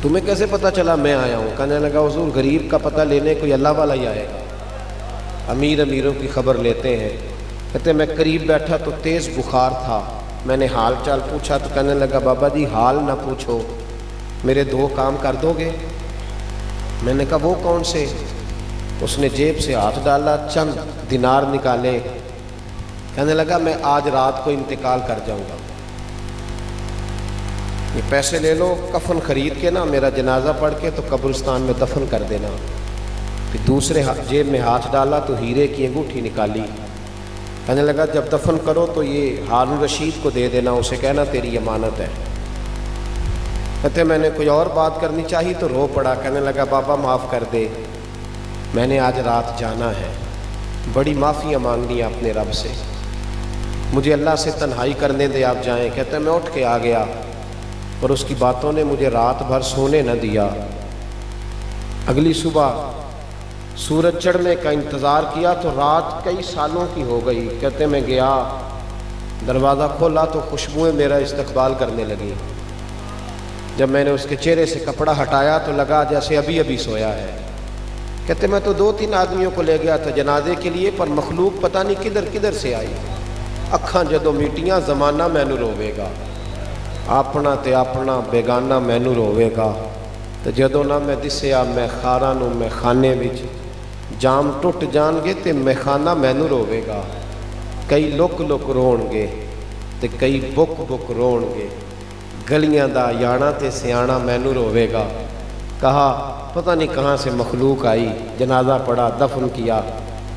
تمہیں کیسے پتہ چلا میں آیا ہوں؟ کہنے لگا حضور غریب کا پتہ لینے کوئی اللہ والا ہی آئے گا، امیر امیروں کی خبر لیتے ہیں۔ کہتے میں قریب بیٹھا تو تیز بخار تھا، میں نے حال چال پوچھا تو کہنے لگا بابا جی حال نہ پوچھو، میرے 2 کام کر دو گے؟ میں نے کہا وہ کون سے؟ اس نے جیب سے ہاتھ ڈالا، چند دینار نکالے، کہنے لگا میں آج رات کو انتقال کر جاؤں گا، یہ پیسے لے لو، کفن خرید کے نا میرا جنازہ پڑھ کے تو قبرستان میں دفن کر دینا۔ پھر دوسرے جیب میں ہاتھ ڈالا تو ہیرے کی انگوٹھی نکالی، کہنے لگا جب دفن کرو تو یہ ہارون رشید کو دے دینا، اسے کہنا تیری امانت ہے۔ کہتے میں نے کوئی اور بات کرنی چاہی تو رو پڑا، کہنے لگا بابا معاف کر دے، میں نے آج رات جانا ہے، بڑی معافیاں مانگنی اپنے رب سے، مجھے اللہ سے تنہائی کرنے دے، آپ جائیں۔ کہتے میں اٹھ کے آ گیا اور اس کی باتوں نے مجھے رات بھر سونے نہ دیا۔ اگلی صبح سورج چڑھنے کا انتظار کیا تو رات کئی سالوں کی ہو گئی۔ کہتے میں گیا، دروازہ کھولا تو خوشبوئیں میرا استقبال کرنے لگی۔ جب میں نے اس کے چہرے سے کپڑا ہٹایا تو لگا جیسے ابھی ابھی سویا ہے۔ کہتے میں تو 2-3 آدمیوں کو لے گیا تھا جنازے کے لیے، پر مخلوق پتہ نہیں کدھر کدھر سے آئی، اکھاں جدوں میٹیاں زمانہ مینوں روے گا، اپنا تے اپنا بیگانہ مینوں روے گا، تے جدوں نہ میں دسیا میں خاراں نوں میں خانے وچ، جام ٹوٹ جان گے تے میں خانہ مینوں روے گا، کئی لک لک رون گے تے کئی بک بک رون گے، گلیاں دا یانا تے سیانا مینوں روے گا۔ کہا پتہ نہیں کہاں سے مخلوق آئی، جنازہ پڑھا، دفن کیا،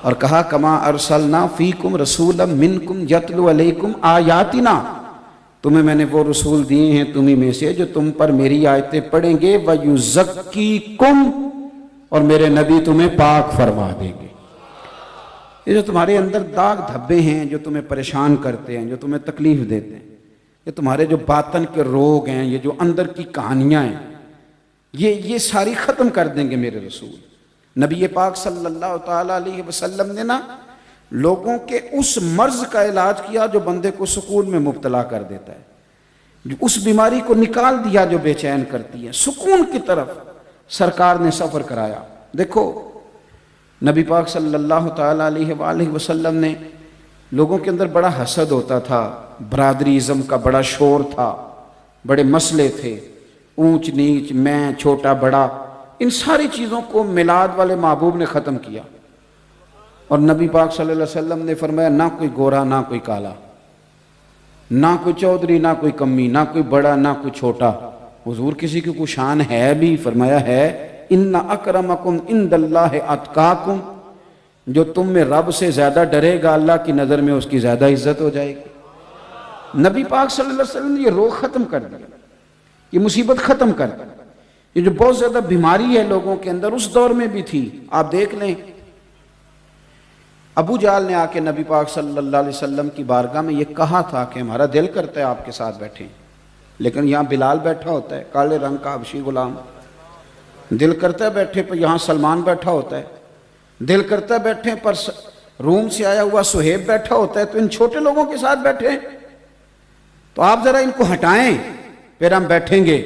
اور کہا کما ارسلنا فیکم رسولا منکم یتلو علیکم آیاتنا، تمہیں میں نے وہ رسول دیے ہیں تمہیں میں سے جو تم پر میری آیتیں پڑھیں گے، وَيُزَكِّيكُمْ، اور میرے نبی تمہیں پاک فرما دیں گے۔ یہ جو تمہارے اندر داغ دھبے ہیں، جو تمہیں پریشان کرتے ہیں، جو تمہیں تکلیف دیتے ہیں، یہ تمہارے جو باطن کے روگ ہیں، یہ جو اندر کی کہانیاں ہیں، یہ ساری ختم کر دیں گے میرے رسول۔ نبی پاک صلی اللہ تعالیٰ علیہ وسلم نے نا لوگوں کے اس مرض کا علاج کیا جو بندے کو سکون میں مبتلا کر دیتا ہے، جو اس بیماری کو نکال دیا جو بے چین کرتی ہے، سکون کی طرف سرکار نے سفر کرایا۔ دیکھو نبی پاک صلی اللہ تعالیٰ علیہ وآلہ وسلم نے، لوگوں کے اندر بڑا حسد ہوتا تھا، برادری ازم کا بڑا شور تھا، بڑے مسئلے تھے، اونچ نیچ، میں چھوٹا بڑا، ان ساری چیزوں کو میلاد والے محبوب نے ختم کیا۔ اور نبی پاک صلی اللہ علیہ وسلم نے فرمایا نہ کوئی گورا نہ کوئی کالا، نہ کوئی چودھری نہ کوئی کمی، نہ کوئی بڑا نہ کوئی چھوٹا۔ حضور کسی کی کوئی شان ہے بھی؟ فرمایا ہے ان اکرمکم عند اللہ اتقاکم، جو تم میں رب سے زیادہ ڈرے گا اللہ کی نظر میں اس کی زیادہ عزت ہو جائے گی۔ نبی پاک صلی اللہ علیہ وسلم نے یہ روگ ختم کر دیا، یہ مصیبت ختم کر دی۔ یہ جو بہت زیادہ بیماری ہے لوگوں کے اندر اس دور میں بھی تھی۔ آپ دیکھ لیں ابو جہل نے آ کے نبی پاک صلی اللہ علیہ وسلم کی بارگاہ میں یہ کہا تھا کہ ہمارا دل کرتا ہے آپ کے ساتھ بیٹھیں، لیکن یہاں بلال بیٹھا ہوتا ہے کالے رنگ کا حبشی غلام، دل کرتا ہے بیٹھے پر یہاں سلمان بیٹھا ہوتا ہے، دل کرتا ہے بیٹھے پر روم سے آیا ہوا سہیب بیٹھا ہوتا ہے، تو ان چھوٹے لوگوں کے ساتھ بیٹھے تو آپ ذرا ان کو ہٹائیں پھر ہم بیٹھیں گے۔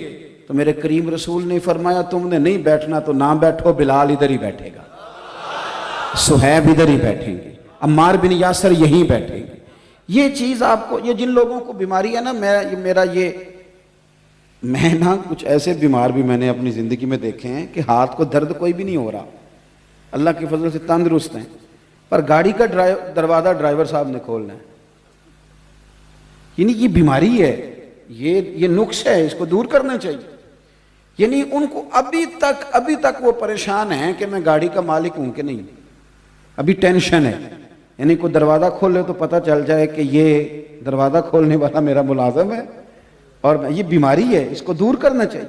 تو میرے کریم رسول نے فرمایا تم نے نہیں بیٹھنا تو نہ بیٹھو، بلال ادھر ہی بیٹھے گا، سہیب ادھر ہی بیٹھیں گے، عمار بن یاسر یہیں بیٹھیں گے۔ یہ چیز آپ کو، یہ جن لوگوں کو بیماری ہے نا، میں نا کچھ ایسے بیمار بھی میں نے اپنی زندگی میں دیکھے ہیں کہ ہاتھ کو درد کوئی بھی نہیں ہو رہا، اللہ کی فضل سے تندرست ہیں، پر گاڑی کا دروازہ ڈرائیور صاحب نے کھولنا ہے۔ یعنی یہ بیماری ہے، یہ نقص ہے، اس کو دور کرنا چاہیے۔ یعنی ان کو ابھی تک وہ پریشان ہیں کہ میں گاڑی کا مالک ہوں کہ نہیں، ابھی ٹینشن ہے۔ یعنی کوئی دروازہ کھولے تو پتہ چل جائے کہ یہ دروازہ کھولنے والا میرا ملازم ہے، اور یہ بیماری ہے، اس کو دور کرنا چاہیے۔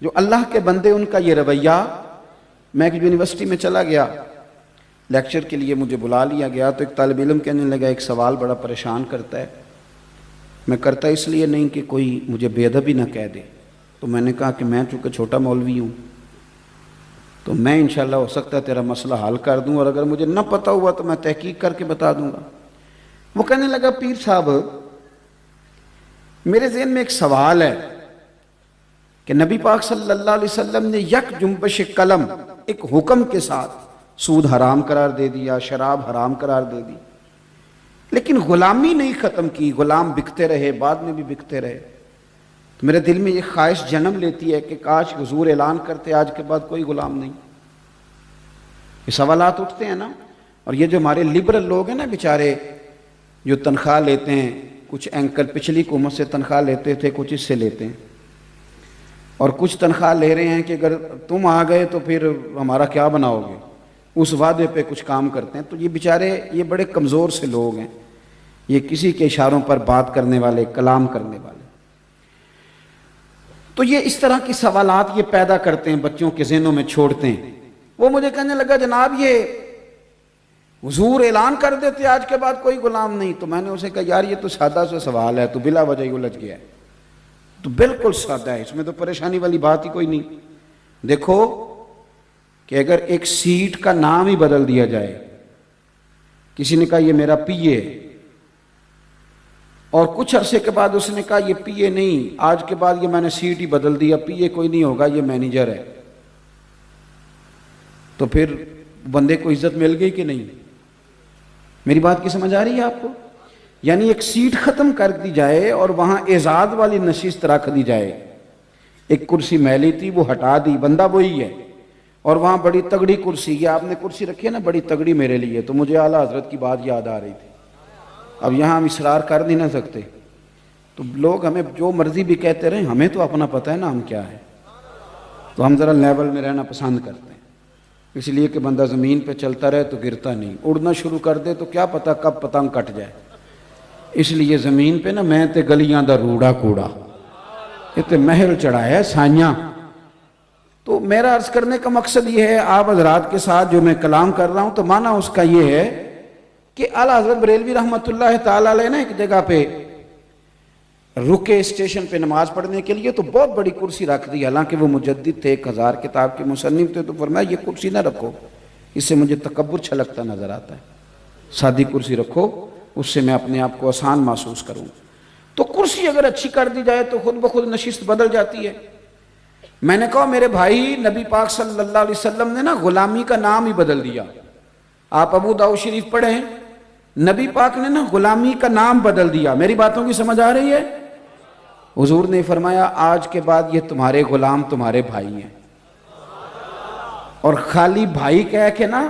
جو اللہ کے بندے ان کا یہ رویہ، میں ایک یونیورسٹی میں چلا گیا لیکچر کے لیے، مجھے بلا لیا گیا، تو ایک طالب علم کہنے لگا ایک سوال بڑا پریشان کرتا ہے، میں کرتا اس لیے نہیں کہ کوئی مجھے بے ادبی نہ کہہ دے۔ تو میں نے کہا کہ میں چونکہ چھوٹا مولوی ہوں تو میں انشاءاللہ ہو سکتا ہے تیرا مسئلہ حل کر دوں، اور اگر مجھے نہ پتہ ہوا تو میں تحقیق کر کے بتا دوں گا۔ وہ کہنے لگا پیر صاحب میرے ذہن میں ایک سوال ہے کہ نبی پاک صلی اللہ علیہ وسلم نے یک جنبش قلم ایک حکم کے ساتھ سود حرام قرار دے دیا، شراب حرام قرار دے دی، لیکن غلامی نہیں ختم کی، غلام بکتے رہے، بعد میں بھی بکتے رہے۔ تو میرے دل میں یہ خواہش جنم لیتی ہے کہ کاش حضور اعلان کرتے آج کے بعد کوئی غلام نہیں۔ یہ سوالات اٹھتے ہیں نا، اور یہ جو ہمارے لبرل لوگ ہیں نا بیچارے، جو تنخواہ لیتے ہیں، کچھ اینکر پچھلی حکومت سے تنخواہ لیتے تھے، کچھ اس سے لیتے ہیں، اور کچھ تنخواہ لے رہے ہیں کہ اگر تم آ گئے تو پھر ہمارا کیا بناؤ گے، اس وعدے پہ کچھ کام کرتے ہیں۔ تو یہ بیچارے یہ بڑے کمزور سے لوگ ہیں، یہ کسی کے اشاروں پر بات کرنے والے، کلام کرنے والے۔ تو یہ اس طرح کی سوالات یہ پیدا کرتے ہیں، بچوں کے ذہنوں میں چھوڑتے ہیں۔ وہ مجھے کہنے لگا جناب یہ حضور اعلان کر دیتے آج کے بعد کوئی غلام نہیں۔ تو میں نے اسے کہا یار یہ تو سادہ سا سوال ہے، تو بلا وجہ ہی الجھ گیا ہے۔ تو بالکل سادہ ہے، اس میں تو پریشانی والی بات ہی کوئی نہیں۔ دیکھو کہ اگر ایک سیٹ کا نام ہی بدل دیا جائے، کسی نے کہا یہ میرا پی اے، اور کچھ عرصے کے بعد اس نے کہا یہ پی اے نہیں، آج کے بعد یہ میں نے سیٹ ہی بدل دیا، پی اے کوئی نہیں ہوگا، یہ مینیجر ہے، تو پھر بندے کو عزت مل گئی کہ نہیں؟ میری بات کی سمجھ آ رہی ہے آپ کو؟ یعنی ایک سیٹ ختم کر دی جائے اور وہاں اعزاز والی نشست رکھ دی جائے، ایک کرسی میلی تھی وہ ہٹا دی، بندہ وہی ہے، اور وہاں بڑی تگڑی کرسی، یہ آپ نے کرسی رکھی ہے نا بڑی تگڑی میرے لیے، تو مجھے اعلیٰ حضرت کی بات یاد آ رہی تھی۔ اب یہاں ہم اصرار کر نہیں نہ سکتے، تو لوگ ہمیں جو مرضی بھی کہتے رہیں، ہمیں تو اپنا پتہ ہے نا ہم کیا ہے، تو ہم ذرا لیول میں رہنا پسند کرتے ہیں۔ اس لیے کہ بندہ زمین پہ چلتا رہے تو گرتا نہیں، اڑنا شروع کر دے تو کیا پتہ کب پتنگ کٹ جائے۔ اس لیے زمین پہ نا میں تے گلیاں دا روڑا کوڑا، یہ تے محل چڑھایا ہے سائیاں۔ تو میرا عرض کرنے کا مقصد یہ ہے، آپ حضرات کے ساتھ جو میں کلام کر رہا ہوں تو معنی اس کا یہ ہے کہ اعلیٰ حضرت بریلوی رحمۃ اللہ تعالیٰ علیہ نے ایک جگہ پہ رکے اسٹیشن پہ نماز پڑھنے کے لیے، تو بہت بڑی کرسی رکھ دی، حالانکہ وہ مجدد تھے، 1000 کتاب کے مصنف تھے، تو فرمایا یہ کرسی نہ رکھو، اس سے مجھے تکبر چھلکتا نظر آتا ہے، سادی کرسی رکھو، اس سے میں اپنے آپ کو آسان محسوس کروں۔ تو کرسی اگر اچھی کر دی جائے تو خود بخود نشست بدل جاتی ہے۔ میں نے کہا میرے بھائی، نبی پاک صلی اللہ علیہ وسلم نے نا غلامی کا نام ہی بدل دیا۔ آپ ابو داؤد شریف پڑھیں، نبی پاک نے نا غلامی کا نام بدل دیا۔ میری باتوں کی سمجھ آ رہی ہے؟ حضور نے فرمایا آج کے بعد یہ تمہارے غلام تمہارے بھائی ہیں، اور خالی بھائی کہہ کے نا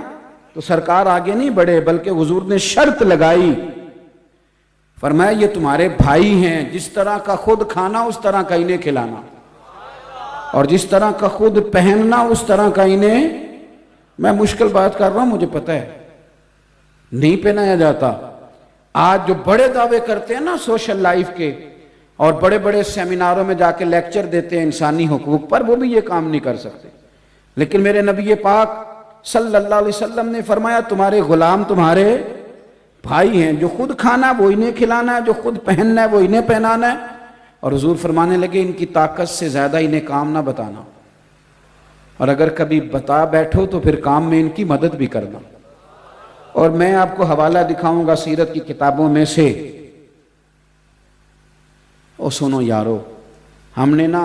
تو سرکار آگے نہیں بڑھے، بلکہ حضور نے شرط لگائی، فرمایا یہ تمہارے بھائی ہیں، جس طرح کا خود کھانا اس طرح کا انہیں کھلانا، اور جس طرح کا خود پہننا اس طرح کا انہیں۔ میں مشکل بات کر رہا ہوں، مجھے پتہ ہے نہیں پہنایا جاتا۔ آج جو بڑے دعوے کرتے ہیں نا سوشل لائف کے، اور بڑے بڑے سیمیناروں میں جا کے لیکچر دیتے ہیں انسانی حقوق پر، وہ بھی یہ کام نہیں کر سکتے۔ لیکن میرے نبی پاک صلی اللہ علیہ وسلم نے فرمایا تمہارے غلام تمہارے بھائی ہیں، جو خود کھانا وہ انہیں کھلانا ہے، جو خود پہننا ہے وہ انہیں پہنانا ہے۔ اور حضور فرمانے لگے ان کی طاقت سے زیادہ انہیں کام نہ بتانا، اور اگر کبھی بتا بیٹھو تو پھر کام میں ان کی مدد بھی کرنا۔ اور میں آپ کو حوالہ دکھاؤں گا سیرت کی کتابوں میں سے۔ او سنو یارو، ہم نے نا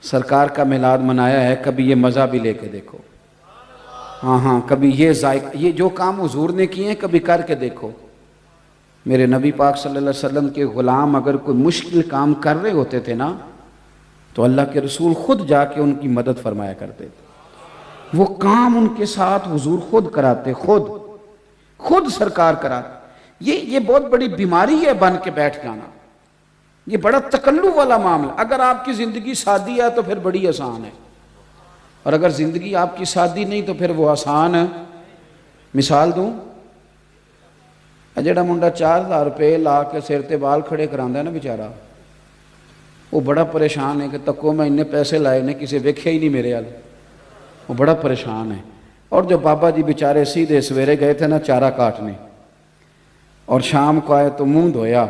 سرکار کا میلاد منایا ہے، کبھی یہ مزہ بھی لے کے دیکھو۔ ہاں کبھی یہ ذائقہ، یہ جو کام حضور نے کیے ہیں کبھی کر کے دیکھو۔ میرے نبی پاک صلی اللہ علیہ وسلم کے غلام اگر کوئی مشکل کام کر رہے ہوتے تھے نا تو اللہ کے رسول خود جا کے ان کی مدد فرمایا کرتے تھے۔ وہ کام ان کے ساتھ حضور خود کراتے، خود سرکار کراتے۔ یہ بہت بڑی بیماری ہے بن کے بیٹھ جانا، یہ بڑا تکلف والا معاملہ۔ اگر آپ کی زندگی سادی ہے تو پھر بڑی آسان ہے، اور اگر زندگی آپ کی سادی نہیں تو پھر وہ آسان ہے۔ مثال دوں، جڑا منڈا 4000 روپے لا کے سر تے بال کھڑے کراندہ ہے نا بیچارہ، وہ بڑا پریشان ہے کہ تکو میں انہیں پیسے لائے نے کسی ویکھیا ہی نہیں میرے حال، وہ بڑا پریشان ہے۔ اور جو بابا جی بیچارے سیدھے سویرے گئے تھے نا چارہ کاٹنے، اور شام کو آئے تو منہ دھویا،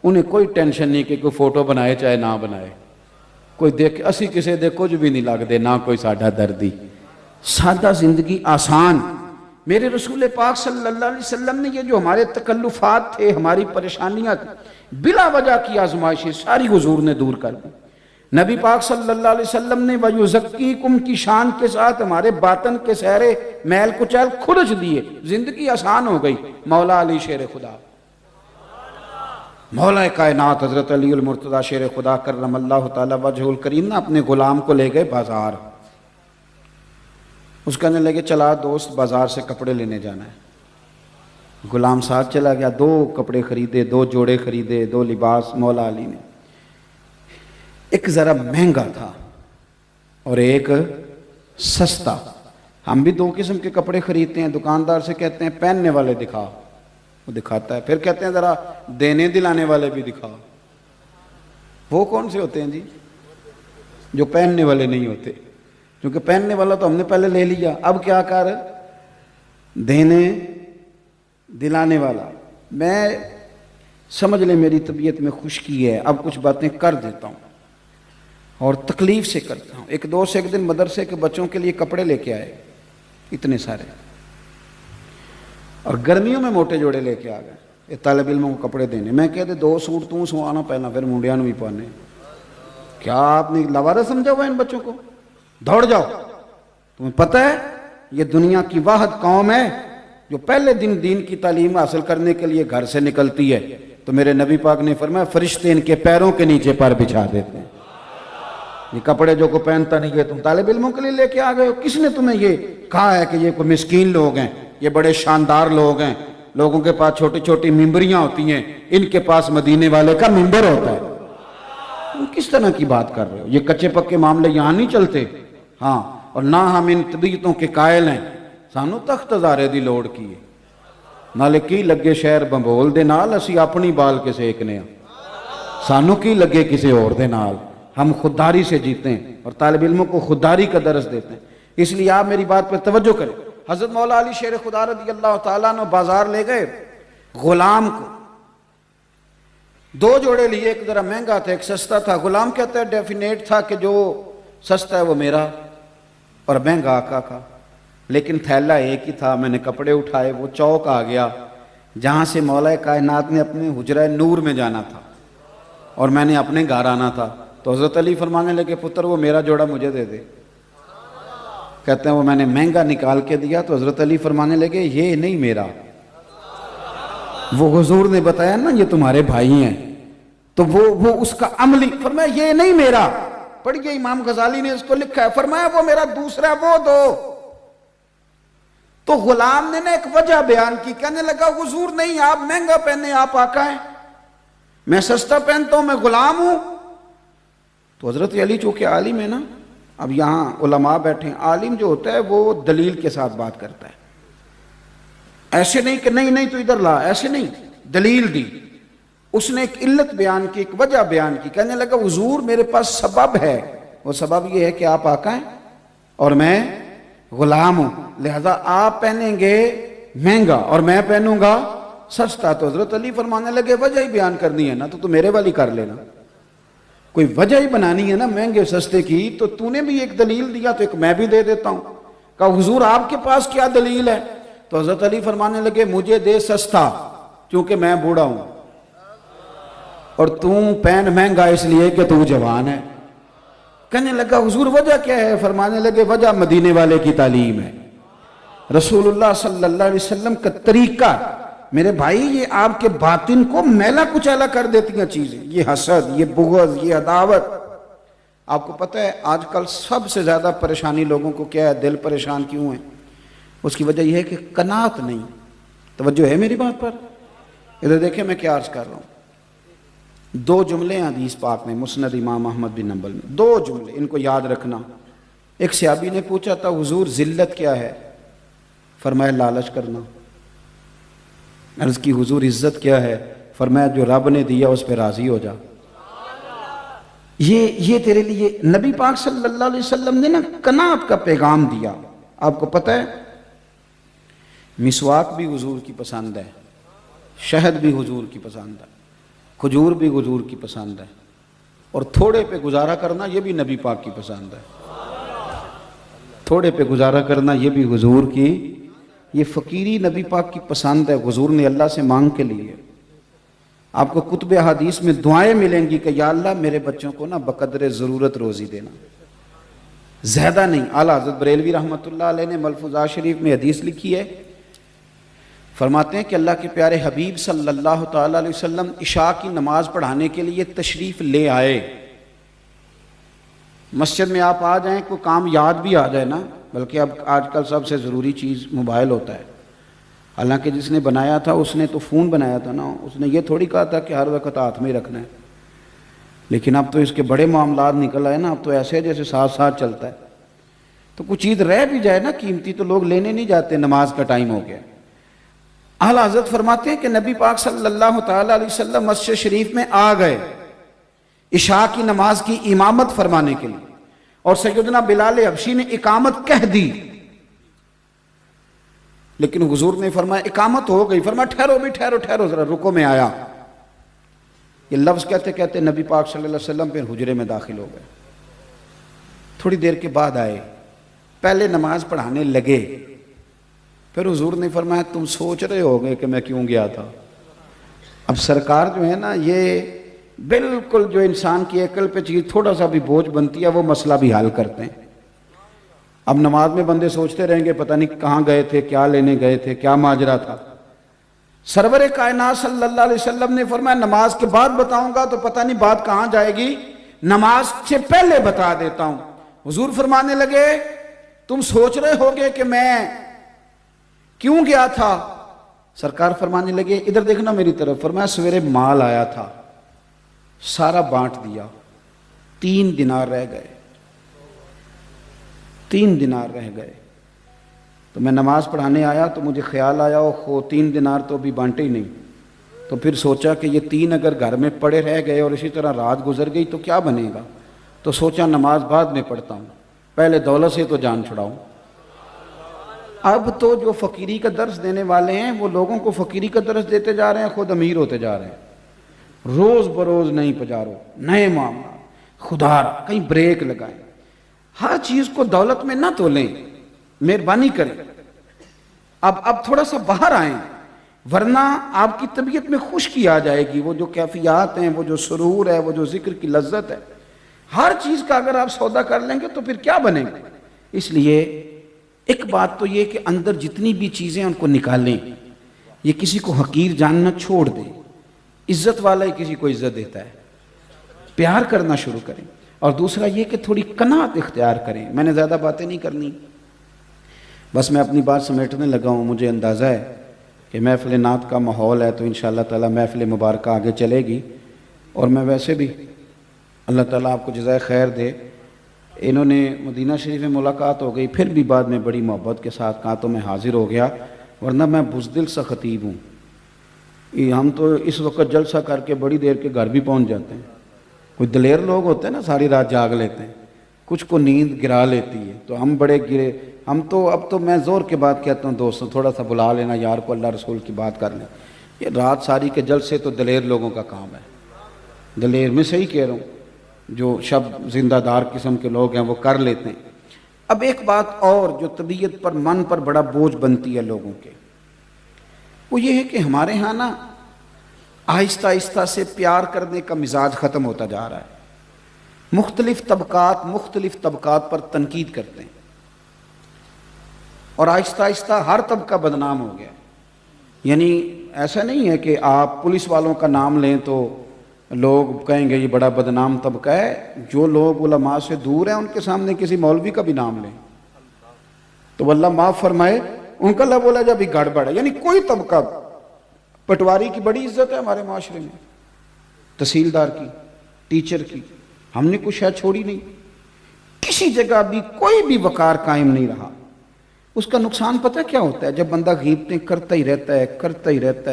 انہیں کوئی ٹینشن نہیں کہ کوئی فوٹو بنائے چاہے نہ بنائے، کوئی دیکھ اسی کسے دے کچھ بھی نہیں لگ دے، نہ کوئی ساڈا دردی، سادہ زندگی آسان۔ میرے رسول پاک صلی اللہ علیہ وسلم نے یہ جو ہمارے تکلفات تھے، ہماری پریشانیاں بلا وجہ کی آزمائشیں ساری حضور نے دور کر دی۔ نبی پاک صلی اللہ علیہ وسلم نے وَيُزَكِّيكُمْ کی شان کے ساتھ ہمارے باطن کے سہرے میل کچیل کھرچ دیے، زندگی آسان ہو گئی۔ مولا علی شیر خدا، مولا کائنات حضرت علی المرتضی شیر خدا کرم اللہ تعالی وجہ الکریم نے اپنے غلام کو لے گئے بازار۔ اس کہنے لگے چلا دوست بازار سے کپڑے لینے جانا ہے۔ غلام ساتھ چلا گیا، 2 کپڑے خریدے، 2 جوڑے خریدے، 2 لباس مولا علی نے۔ ایک ذرا مہنگا تھا اور ایک سستا۔ ہم بھی 2 قسم کے کپڑے خریدتے ہیں، دکاندار سے کہتے ہیں پہننے والے دکھا، وہ دکھاتا ہے، پھر کہتے ہیں ذرا دینے دلانے والے بھی دکھا۔ وہ کون سے ہوتے ہیں جی؟ جو پہننے والے نہیں ہوتے، کیونکہ پہننے والا تو ہم نے پہلے لے لیا، اب کیا کر دینے دلانے والا۔ میں سمجھ لیں میری طبیعت میں خشکی ہے، اب کچھ باتیں کر دیتا ہوں اور تکلیف سے کرتا ہوں۔ ایک دوست ایک دن مدرسے کے بچوں کے لیے کپڑے لے کے آئے، اتنے سارے، اور گرمیوں میں موٹے جوڑے لے کے آ گئے، یہ طالب علموں کو کپڑے دینے۔ میں کہتے 2 سوٹ تو سوانا پہنا، پھر منڈیاں بھی پانے۔ کیا آپ نے لوارا سمجھا ہوا ان بچوں کو؟ دوڑ جاؤ، تمہیں پتہ ہے یہ دنیا کی واحد قوم ہے جو پہلے دن دین کی تعلیم حاصل کرنے کے لیے گھر سے نکلتی ہے، تو میرے نبی پاک نے فرمایا فرشتے ان کے پیروں کے نیچے پر بچھا دیتے ہیں۔ یہ کپڑے جو کو پہنتا نہیں ہے تم طالب علموں کے لیے لے کے آ گئے ہو؟ کس نے تمہیں یہ کہا ہے کہ یہ کوئی مسکین لوگ ہیں، یہ بڑے شاندار لوگ ہیں، لوگوں کے پاس چھوٹی چھوٹی ممبریاں ہوتی ہیں، ان کے پاس مدینے والے کا ممبر ہوتا ہے؟ تم کس طرح کی بات کر رہے ہو؟ یہ کچے پکے معاملے یہاں نہیں چلتے۔ ہاں اور نہ ہم ان طبیعتوں کے قائل ہیں. سانو تخت ہزارے دی لوڑ کی ہے. نالے کی لگے شہر بمبول دے نال اسی اپنی بال کے سیکنے ہیں. سانو کی لگے کسی اور دے نال. ہم خودداری سے جیتے ہیں اور طالب علموں کو خودداری کا درس دیتے ہیں. اس لیے آپ میری بات پر توجہ کریں. حضرت مولا علی شیر خدا رضی اللہ تعالیٰ نے بازار لے گئے غلام کو. 2 جوڑے لیے, ایک ذرا مہنگا تھا ایک سستا تھا. غلام کہتا ہے ڈیفینیٹ تھا کہ جو سستا ہے وہ میرا اور مہنگا آقا کا, لیکن تھیلا ایک ہی تھا. میں نے کپڑے اٹھائے, وہ چوک آ گیا جہاں سے مولا کائنات نے اپنے حجرہ نور میں جانا تھا اور میں نے اپنے گھر آنا تھا. تو حضرت علی فرمانے لگے پتر وہ میرا جوڑا مجھے دے دے. کہتے ہیں وہ میں نے مہنگا نکال کے دیا. تو حضرت علی فرمانے لگے یہ نہیں میرا. وہ حضور نے بتایا نا یہ تمہارے بھائی ہیں, تو وہ اس کا عملی فرمایا یہ نہیں میرا. پڑھیے امام غزالی نے اس کو لکھا ہے, فرمایا وہ میرا دوسرا وہ دو. تو غلام نے ایک وجہ بیان کی, کہنے لگا حضور نہیں آپ مہنگا پہنے آپ آقا ہیں, میں سستا پہنتا ہوں میں غلام ہوں. تو حضرت علی چونکہ عالم ہے نا, اب یہاں علماء بیٹھے ہیں, عالم جو ہوتا ہے وہ دلیل کے ساتھ بات کرتا ہے. ایسے نہیں کہ نہیں تو ادھر لا, ایسے نہیں, دلیل دی. اس نے ایک علت بیان کی, ایک وجہ بیان کی. کہنے لگا حضور میرے پاس سبب ہے, وہ سبب یہ ہے کہ آپ آقا ہیں اور میں غلام ہوں, لہذا آپ پہنیں گے مہنگا اور میں پہنوں گا سستا. تو حضرت علی فرمانے لگے وجہ ہی بیان کرنی ہے نا تو میرے والی کر لینا. کوئی وجہ ہی بنانی ہے نا مہنگے سستے کی, تو تو نے بھی ایک دلیل دیا تو ایک میں بھی دے دیتا ہوں. کہا حضور آپ کے پاس کیا دلیل ہے؟ تو حضرت علی فرمانے لگے مجھے دے سستا کیونکہ میں بوڑھا ہوں, اور تم پہن مہنگا اس لیے کہ تو جوان ہے. کہنے لگا حضور وجہ کیا ہے؟ فرمانے لگے وجہ مدینے والے کی تعلیم ہے, رسول اللہ صلی اللہ علیہ وسلم کا طریقہ. میرے بھائی یہ آپ کے باطن کو میلا کچیلا کر دیتی ہیں چیزیں, یہ حسد, یہ بغض, یہ عداوت. آپ کو پتہ ہے آج کل سب سے زیادہ پریشانی لوگوں کو کیا ہے, دل پریشان کیوں ہے؟ اس کی وجہ یہ ہے کہ قناعت نہیں. توجہ ہے میری بات پر؟ ادھر دیکھیں میں کیا عرض کر رہا ہوں. 2 جملے ہیں حدیث پاک میں, مسند امام احمد بن حنبل میں 2 جملے, ان کو یاد رکھنا. ایک صحابی نے پوچھا تھا حضور ذلت کیا ہے؟ فرمایا لالچ کرنا. عرض کی حضور عزت کیا ہے؟ فرمایا جو رب نے دیا اس پہ راضی ہو جا. یہ تیرے لیے نبی پاک صلی اللہ علیہ وسلم نے نا قناعت کا پیغام دیا. آپ کو پتہ ہے مسواک بھی حضور کی پسند ہے, شہد بھی حضور کی پسند ہے, کھجور بھی حضور کی پسند ہے, اور تھوڑے پہ گزارا کرنا یہ بھی نبی پاک کی پسند ہے. تھوڑے پہ گزارا کرنا یہ بھی حضور کی, یہ فقیری نبی پاک کی پسند ہے. حضور نے اللہ سے مانگ کے لیے. آپ کو کتب حدیث میں دعائیں ملیں گی کہ یا اللہ میرے بچوں کو نا بقدر ضرورت روزی دینا, زیادہ نہیں. اعلیٰ حضرت بریلوی رحمۃ اللہ علیہ نے ملفوظات شریف میں حدیث لکھی ہے, فرماتے ہیں کہ اللہ کے پیارے حبیب صلی اللہ تعالیٰ علیہ وسلم عشاء کی نماز پڑھانے کے لیے تشریف لے آئے. مسجد میں آپ آ جائیں, کوئی کام یاد بھی آ جائے نا, بلکہ اب آج کل سب سے ضروری چیز موبائل ہوتا ہے. حالانکہ جس نے بنایا تھا اس نے تو فون بنایا تھا نا, اس نے یہ تھوڑی کہا تھا کہ ہر وقت ہاتھ میں رکھنا ہے. لیکن اب تو اس کے بڑے معاملات نکل آئے نا, اب تو ایسے جیسے ساتھ ساتھ چلتا ہے. تو کچھ چیز رہ بھی جائے نا قیمتی تو لوگ لینے نہیں جاتے, نماز کا ٹائم ہو گیا. اعلیٰ حضرت فرماتے ہیں کہ نبی پاک صلی اللہ تعالیٰ علیہ وسلم مسجد شریف میں آ گئے عشاء کی نماز کی امامت فرمانے کے لیے, اور سیدنا بلال حبشی نے اقامت کہہ دی. لیکن حضور نے فرمایا اقامت ہو گئی, فرمایا ٹھہرو بھی, ٹھہرو ذرا, رکو میں آیا. یہ لفظ کہتے کہتے نبی پاک صلی اللہ علیہ وسلم پھر حجرے میں داخل ہو گئے. تھوڑی دیر کے بعد آئے, پہلے نماز پڑھانے لگے. پھر حضور نے فرمایا تم سوچ رہے ہوگے کہ میں کیوں گیا تھا. اب سرکار جو ہے نا, یہ بالکل جو انسان کی عقل پہ چیز تھوڑا سا بھی بوجھ بنتی ہے وہ مسئلہ بھی حل کرتے ہیں. اب نماز میں بندے سوچتے رہیں گے پتہ نہیں کہاں گئے تھے, کیا لینے گئے تھے, کیا ماجرا تھا. سرور کائنات صلی اللہ علیہ وسلم نے فرمایا نماز کے بعد بتاؤں گا تو پتہ نہیں بات کہاں جائے گی, نماز سے پہلے بتا دیتا ہوں. حضور فرمانے لگے تم سوچ رہے ہوگے کہ میں کیوں گیا تھا. سرکار فرمانے لگے ادھر دیکھنا میری طرف. فرمایا سویرے مال آیا تھا, سارا بانٹ دیا, 3 دینار رہ گئے. 3 دینار رہ گئے۔ تو میں نماز پڑھانے آیا تو مجھے خیال آیا وہ 3 دینار تو ابھی بانٹے ہی نہیں۔ تو پھر سوچا کہ یہ 3 اگر گھر میں پڑے رہ گئے اور اسی طرح رات گزر گئی تو کیا بنے گا، تو سوچا نماز بعد میں پڑھتا ہوں، پہلے دولت سے تو جان چھڑاؤں۔ اب تو جو فقیری کا درس دینے والے ہیں وہ لوگوں کو فقیری کا درس دیتے جا رہے ہیں، خود امیر ہوتے جا رہے ہیں۔ روز بروز نئی پجارو، نئے معاملات، خدا را کہیں بریک لگائیں، ہر چیز کو دولت میں نہ تولیں، مہربانی کریں۔ اب تھوڑا سا باہر آئیں، ورنہ آپ کی طبیعت میں خشکی آ جائے گی۔ وہ جو کیفیات ہیں، وہ جو سرور ہے، وہ جو ذکر کی لذت ہے، ہر چیز کا اگر آپ سودا کر لیں گے تو پھر کیا بنے گا۔ اس لیے ایک بات تو یہ کہ اندر جتنی بھی چیزیں ان کو نکالیں، یہ کسی کو حقیر جاننا چھوڑ دیں، عزت والا ہی کسی کو عزت دیتا ہے، پیار کرنا شروع کریں۔ اور دوسرا یہ کہ تھوڑی قناعت اختیار کریں۔ میں نے زیادہ باتیں نہیں کرنی، بس میں اپنی بات سمیٹنے لگا ہوں۔ مجھے اندازہ ہے کہ محفل نعت کا ماحول ہے تو انشاءاللہ تعالی محفل مبارکہ آگے چلے گی، اور میں ویسے بھی اللہ تعالیٰ آپ کو جزائے خیر دے، انہوں نے مدینہ شریف میں ملاقات ہو گئی، پھر بھی بعد میں بڑی محبت کے ساتھ کہا تو میں حاضر ہو گیا، ورنہ میں بزدل سا خطیب ہوں۔ ہم تو اس وقت جلسہ کر کے بڑی دیر کے گھر بھی پہنچ جاتے ہیں۔ کوئی دلیر لوگ ہوتے ہیں نا، ساری رات جاگ لیتے ہیں، کچھ کو نیند گرا لیتی ہے، تو ہم بڑے گرے۔ ہم تو اب تو میں زور کے بعد کہتا ہوں دوستوں تھوڑا سا بلا لینا یار کو، اللہ رسول کی بات کر لیں۔ یہ رات ساری کے جلسے تو دلیر لوگوں کا کام ہے، دلیر میں صحیح کہہ رہا ہوں، جو شب زندہ دار قسم کے لوگ ہیں وہ کر لیتے ہیں۔ اب ایک بات اور جو طبیعت پر، من پر بڑا بوجھ بنتی ہے لوگوں کے، وہ یہ ہے کہ ہمارے ہاں نا آہستہ آہستہ سے پیار کرنے کا مزاج ختم ہوتا جا رہا ہے۔ مختلف طبقات پر تنقید کرتے ہیں، اور آہستہ آہستہ ہر طبقہ بدنام ہو گیا۔ یعنی ایسا نہیں ہے کہ آپ پولیس والوں کا نام لیں تو لوگ کہیں گے یہ بڑا بدنام طبقہ ہے، جو لوگ علماء سے دور ہیں ان کے سامنے کسی مولوی کا بھی نام لیں تو اللہ معاف فرمائے ان کا لب بولا جب گڑبڑ ہے۔ یعنی کوئی طبقہ، پٹواری کی بڑی عزت ہے ہمارے معاشرے میں، تحصیلدار کی، ٹیچر کی، ہم نے کچھ ہے چھوڑی نہیں، کسی جگہ بھی کوئی بھی وقار قائم نہیں رہا۔ اس کا نقصان پتہ کیا ہوتا ہے؟ جب بندہ غیبتیں کرتا ہی رہتا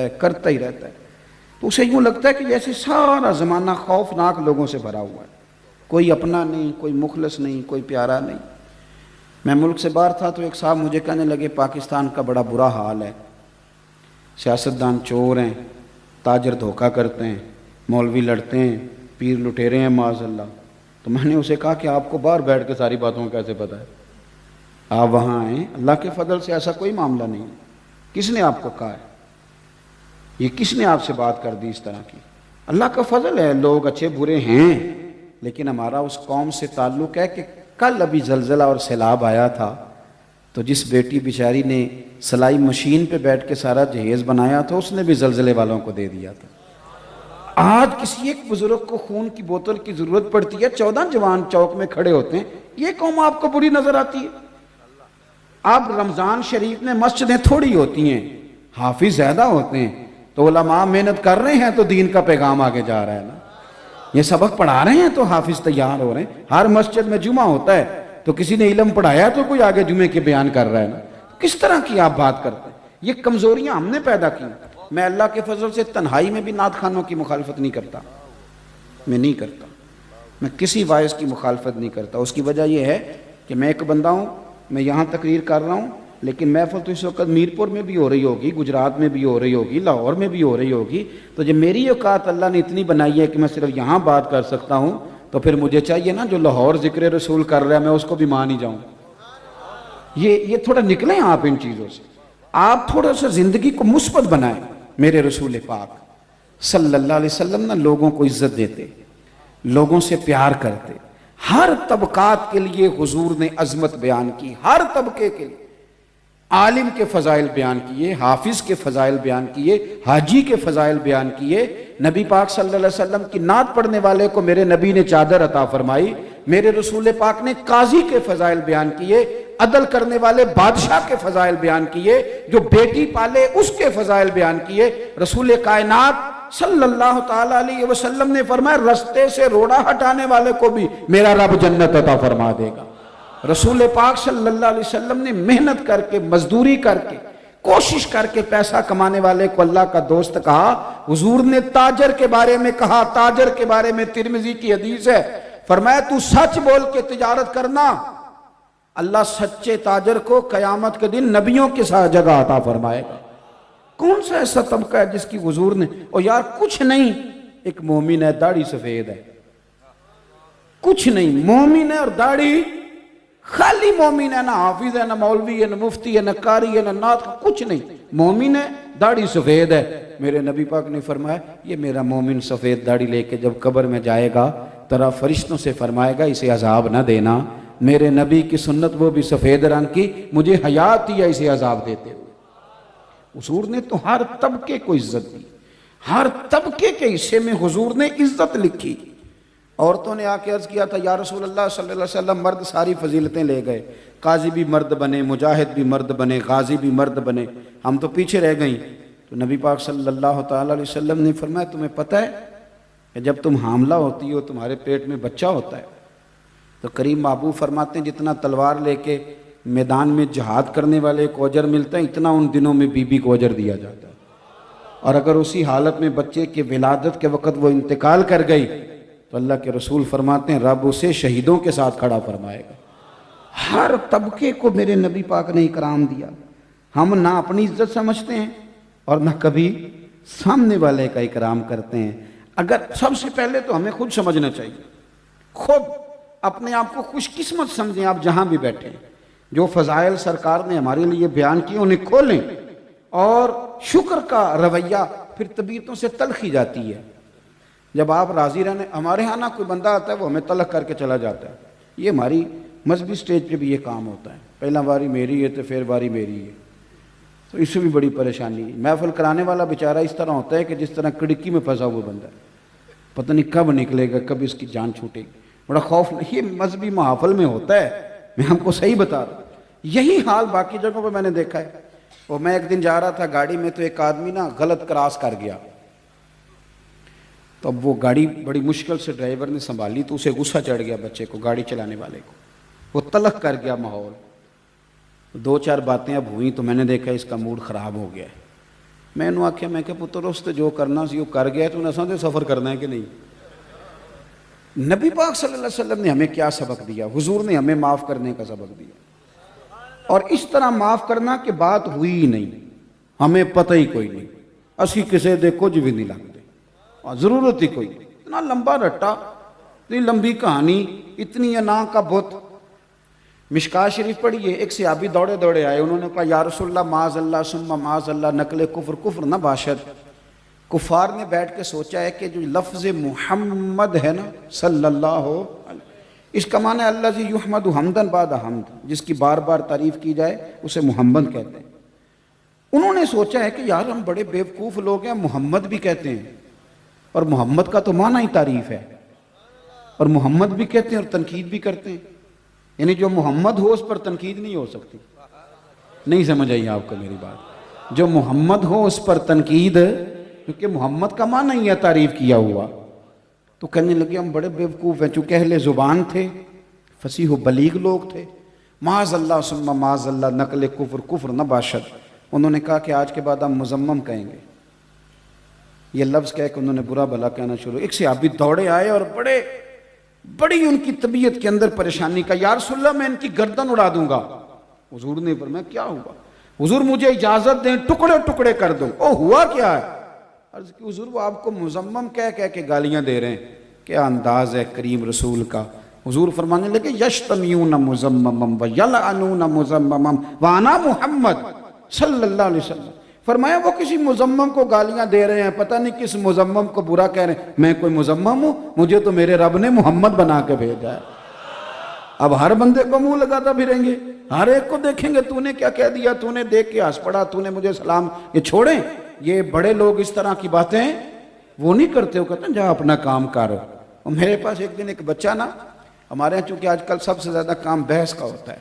ہے تو اسے یوں لگتا ہے کہ جیسے سارا زمانہ خوفناک لوگوں سے بھرا ہوا ہے، کوئی اپنا نہیں، کوئی مخلص نہیں، کوئی پیارا نہیں۔ میں ملک سے باہر تھا تو ایک صاحب مجھے کہنے لگے پاکستان کا بڑا برا حال ہے، سیاستدان چور ہیں، تاجر دھوکہ کرتے ہیں، مولوی لڑتے ہیں، پیر لٹیرے ہیں معاذ اللہ۔ تو میں نے اسے کہا کہ آپ کو باہر بیٹھ کے ساری باتوں کا کیسے پتہ ہے؟ آپ وہاں آئیں، اللہ کے فضل سے ایسا کوئی معاملہ نہیں ہے۔ کس نے آپ کو کہا ہے؟ یہ کس نے آپ سے بات کر دی اس طرح کی؟ اللہ کا فضل ہے، لوگ اچھے برے ہیں، لیکن ہمارا اس قوم سے تعلق ہے کہ کل ابھی زلزلہ اور سیلاب آیا تھا تو جس بیٹی بیچاری نے سلائی مشین پہ بیٹھ کے سارا جہیز بنایا تھا اس نے بھی زلزلے والوں کو دے دیا تھا۔ آج کسی ایک بزرگ کو خون کی بوتل کی ضرورت پڑتی ہے، 14 جوان چوک میں کھڑے ہوتے ہیں، یہ قوم آپ کو بری نظر آتی ہے؟ اب رمضان شریف میں مسجدیں تھوڑی ہوتی ہیں، حافظ زیادہ ہوتے ہیں، تو علماء محنت کر رہے ہیں تو دین کا پیغام آگے جا رہا ہے نا۔ یہ سبق پڑھا رہے ہیں تو حافظ تیار ہو رہے ہیں۔ ہر مسجد میں جمعہ ہوتا ہے تو کسی نے علم پڑھایا تو کوئی آگے جمعے کے بیان کر رہا ہے نا۔ کس طرح کی آپ بات کرتے ہیں؟ یہ کمزوریاں ہم نے پیدا کی۔ میں اللہ کے فضل سے تنہائی میں بھی نعت خوانوں کی مخالفت نہیں کرتا، میں کسی وائس کی مخالفت نہیں کرتا۔ اس کی وجہ یہ ہے کہ میں ایک بندہ ہوں، میں یہاں تقریر کر رہا ہوں، لیکن محفل تو اس وقت میرپور میں بھی ہو رہی ہوگی، گجرات میں بھی ہو رہی ہوگی، لاہور میں بھی ہو رہی ہوگی، تو جب میری اوقات اللہ نے اتنی بنائی ہے کہ میں صرف یہاں بات کر سکتا ہوں تو پھر مجھے چاہیے نا جو لاہور ذکر رسول کر رہا ہے میں اس کو بھی مان ہی جاؤں۔ یہ تھوڑا نکلیں آپ ان چیزوں سے، آپ تھوڑا سا زندگی کو مثبت بنائیں۔ میرے رسول پاک صلی اللہ علیہ وسلم نا لوگوں کو عزت دیتے، لوگوں سے پیار کرتے، ہر طبقات کے لیے حضور نے عظمت بیان کی، ہر طبقے کے لیے عالم کے فضائل بیان کیے، حافظ کے فضائل بیان کیے، حاجی کے فضائل بیان کیے۔ نبی پاک صلی اللہ علیہ وسلم کی نعت پڑھنے والے کو میرے نبی نے چادر عطا فرمائی، میرے رسول پاک نے قاضی کے فضائل بیان کیے، عدل کرنے والے بادشاہ کے فضائل بیان کیے، جو بیٹی پالے اس کے فضائل بیان کیے۔ رسول کائنات صلی اللہ تعالی علیہ وسلم نے فرمایا رستے سے روڑا ہٹانے والے کو بھی میرا رب جنت عطا فرما دے گا۔ رسول پاک صلی اللہ علیہ وسلم نے محنت کر کے، مزدوری کر کے، کوشش کر کے پیسہ کمانے والے کو اللہ کا دوست کہا۔ حضور نے تاجر کے بارے میں کہا، تاجر کے بارے میں ترمذی کی حدیث ہے، فرمایا تو سچ بول کے تجارت کرنا، اللہ سچے تاجر کو قیامت کے دن نبیوں کے ساتھ جگہ عطا فرمائے گا۔ کون سا ایسا طبقہ ہے جس کی حضور نے، اور یار کچھ نہیں، ایک مومن ہے، داڑھی سفید ہے، کچھ نہیں، مومن ہے اور داڑھی، خالی مومن ہے، نہ حافظ ہے، نہ مولوی ہے، نہ مفتی ہے، نہ قاری ہے، نہ نعت، کچھ نہیں، مومن ہے، داڑھی سفید ہے۔ میرے نبی پاک نے فرمایا یہ میرا مومن سفید داڑھی لے کے جب قبر میں جائے گا ترا فرشتوں سے فرمائے گا اسے عذاب نہ دینا، میرے نبی کی سنت وہ بھی سفید رنگ کی، مجھے حیات دیا اسے عذاب دیتے ہوئے۔ حضور نے تو ہر طبقے کو عزت دی، ہر طبقے کے حصے میں حضور نے عزت لکھی۔ عورتوں نے آ کے عرض کیا تھا یا رسول اللہ صلی اللہ علیہ وسلم، مرد ساری فضیلتیں لے گئے، قاضی بھی مرد بنے، مجاہد بھی مرد بنے، غازی بھی مرد بنے، ہم تو پیچھے رہ گئیں۔ تو نبی پاک صلی اللہ تعالیٰ علیہ وسلم نے فرمایا تمہیں پتہ ہے کہ جب تم حاملہ ہوتی ہو تمہارے پیٹ میں بچہ ہوتا ہے تو کریم محبوب فرماتے ہیں جتنا تلوار لے کے میدان میں جہاد کرنے والے کو اجر ملتا ہے اتنا ان دنوں میں بی بی کو اجر دیا جاتا ہے، اور اگر اسی حالت میں بچے کے ولادت کے وقت وہ انتقال کر گئی تو اللہ کے رسول فرماتے ہیں رب اسے شہیدوں کے ساتھ کھڑا فرمائے گا۔ ہر طبقے کو میرے نبی پاک نے اکرام دیا۔ ہم نہ اپنی عزت سمجھتے ہیں اور نہ کبھی سامنے والے کا اکرام کرتے ہیں۔ اگر سب سے پہلے تو ہمیں خود سمجھنا چاہیے، خود اپنے آپ کو خوش قسمت سمجھیں، آپ جہاں بھی بیٹھیں، جو فضائل سرکار نے ہمارے لیے بیان کیے انہیں کھولیں، اور شکر کا رویہ پھر طبیعتوں سے تلخی جاتی ہے۔ جب آپ راضی رہنے، ہمارے ہاں نہ کوئی بندہ آتا ہے وہ ہمیں تلخ کر کے چلا جاتا ہے، یہ ہماری مذہبی سٹیج پہ بھی یہ کام ہوتا ہے، پہلا باری میری ہے تو پھر باری میری ہے، تو اس سے بھی بڑی پریشانی ہے۔ محفل کرانے والا بیچارہ اس طرح ہوتا ہے کہ جس طرح کڑکی میں پھنسا ہوا بندہ ہے، پتہ نہیں کب نکلے گا، کب اس کی جان چھوٹے گی، بڑا خوف۔ یہ مذہبی محافل میں ہوتا ہے، میں ہم کو صحیح بتا رہا ہوں۔ یہی حال باقی جگہوں پہ میں نے دیکھا ہے۔ اور میں ایک دن جا رہا تھا گاڑی میں تو ایک آدمی نا غلط کراس کر گیا، تو اب وہ گاڑی بڑی مشکل سے ڈرائیور نے سنبھالی تو اسے غصہ چڑھ گیا، بچے کو، گاڑی چلانے والے کو، وہ تلخ کر گیا ماحول۔ دو چار باتیں اب ہوئیں تو میں نے دیکھا اس کا موڈ خراب ہو گیا ہے۔ میں نے آخیا میں کہ پتر اس تو جو کرنا سی وہ کر گیا، تو نساں تے سفر کرنا ہے کہ نہیں؟ نبی پاک صلی اللہ علیہ وسلم نے ہمیں کیا سبق دیا؟ حضور نے ہمیں معاف کرنے کا سبق دیا، اور اس طرح معاف کرنا کہ بات ہوئی ہی نہیں، ہمیں پتہ ہی کوئی نہیں، اسی کسے دے کچھ بھی نہیں لگتے، اور ضرورت ہی کوئی نہیں۔ اتنا لمبا رٹا، اتنی لمبی کہانی، اتنی انا کا بت۔ مشکاہ شریف پڑھیے، ایک صحابی دوڑے دوڑے آئے، انہوں نے کہا یا رسول اللہ معاذ اللہ ثم معاذ اللہ، نقل کفر کفر نہ باشد۔ کفار نے بیٹھ کے سوچا ہے کہ جو لفظ محمد ہے نا صلی اللہ علیہ، اس کا معنی اللہ زی یحمد حمدن بعد حمد، جس کی بار بار تعریف کی جائے اسے محمد کہتے ہیں۔ انہوں نے سوچا ہے کہ یار ہم بڑے بیوقوف لوگ ہیں، محمد بھی کہتے ہیں، اور محمد کا تو معنی ہی تعریف ہے، اور محمد بھی کہتے ہیں اور تنقید بھی کرتے ہیں، یعنی جو محمد ہو اس پر تنقید نہیں ہو سکتی۔ نہیں سمجھ آئی آپ کو میری بات؟ جو محمد ہو اس پر تنقید، کیونکہ محمد کا معنی ہی ہے تعریف کیا ہوا۔ تو کہنے لگے ہم بڑے بیوقوف ہیں، چونکہ اہل زبان تھے، فصیح و بلیغ لوگ تھے، معاذ اللہ ثم معاذ اللہ، نقل کفر کفر نہ باشد۔ انہوں نے کہا کہ آج کے بعد ہم مزمم کہیں گے، یہ لفظ کہہ کہ انہوں نے برا بھلا کہنا شروع۔ ایک صحابی دوڑے آئے اور بڑی ان کی طبیعت کے اندر پریشانی کا، یا رسول اللہ میں ان کی گردن اڑا دوں گا۔ حضور نے فرمایا کیا ہوا؟ حضور مجھے اجازت دیں ٹکڑے ٹکڑے کر دوں۔ او ہوا کیا ہے؟ عرض کی حضور وہ آپ کو مزمم کہہ کے گالیاں دے رہے ہیں، کیا انداز ہے کریم رسول کا۔ حضور فرمانے لگے یشتمیون مزممم ویلعنون مزممم وانا محمد صلی اللہ علیہ وسلم۔ فرمایا وہ کسی مزمم کو گالیاں دے رہے ہیں، پتہ نہیں کس مزمم کو برا کہہ رہے ہیں، میں کوئی مزمم ہوں؟ مجھے تو میرے رب نے محمد بنا کے بھیجا ہے۔ اب ہر بندے کو منہ لگاتا پھریں گے، ہر ایک کو دیکھیں گے تو نے کیا کہہ دیا، تو نے دیکھ کے ہنس پڑا، تو نے مجھے سلام۔ یہ چھوڑیں، یہ بڑے لوگ اس طرح کی باتیں وہ نہیں کرتے، وہ کہتے ہیں جا اپنا کام کرو۔ اور میرے پاس ایک دن ایک بچہ نا، ہمارے یہاں چونکہ آج کل سب سے زیادہ کام بحث کا ہوتا ہے،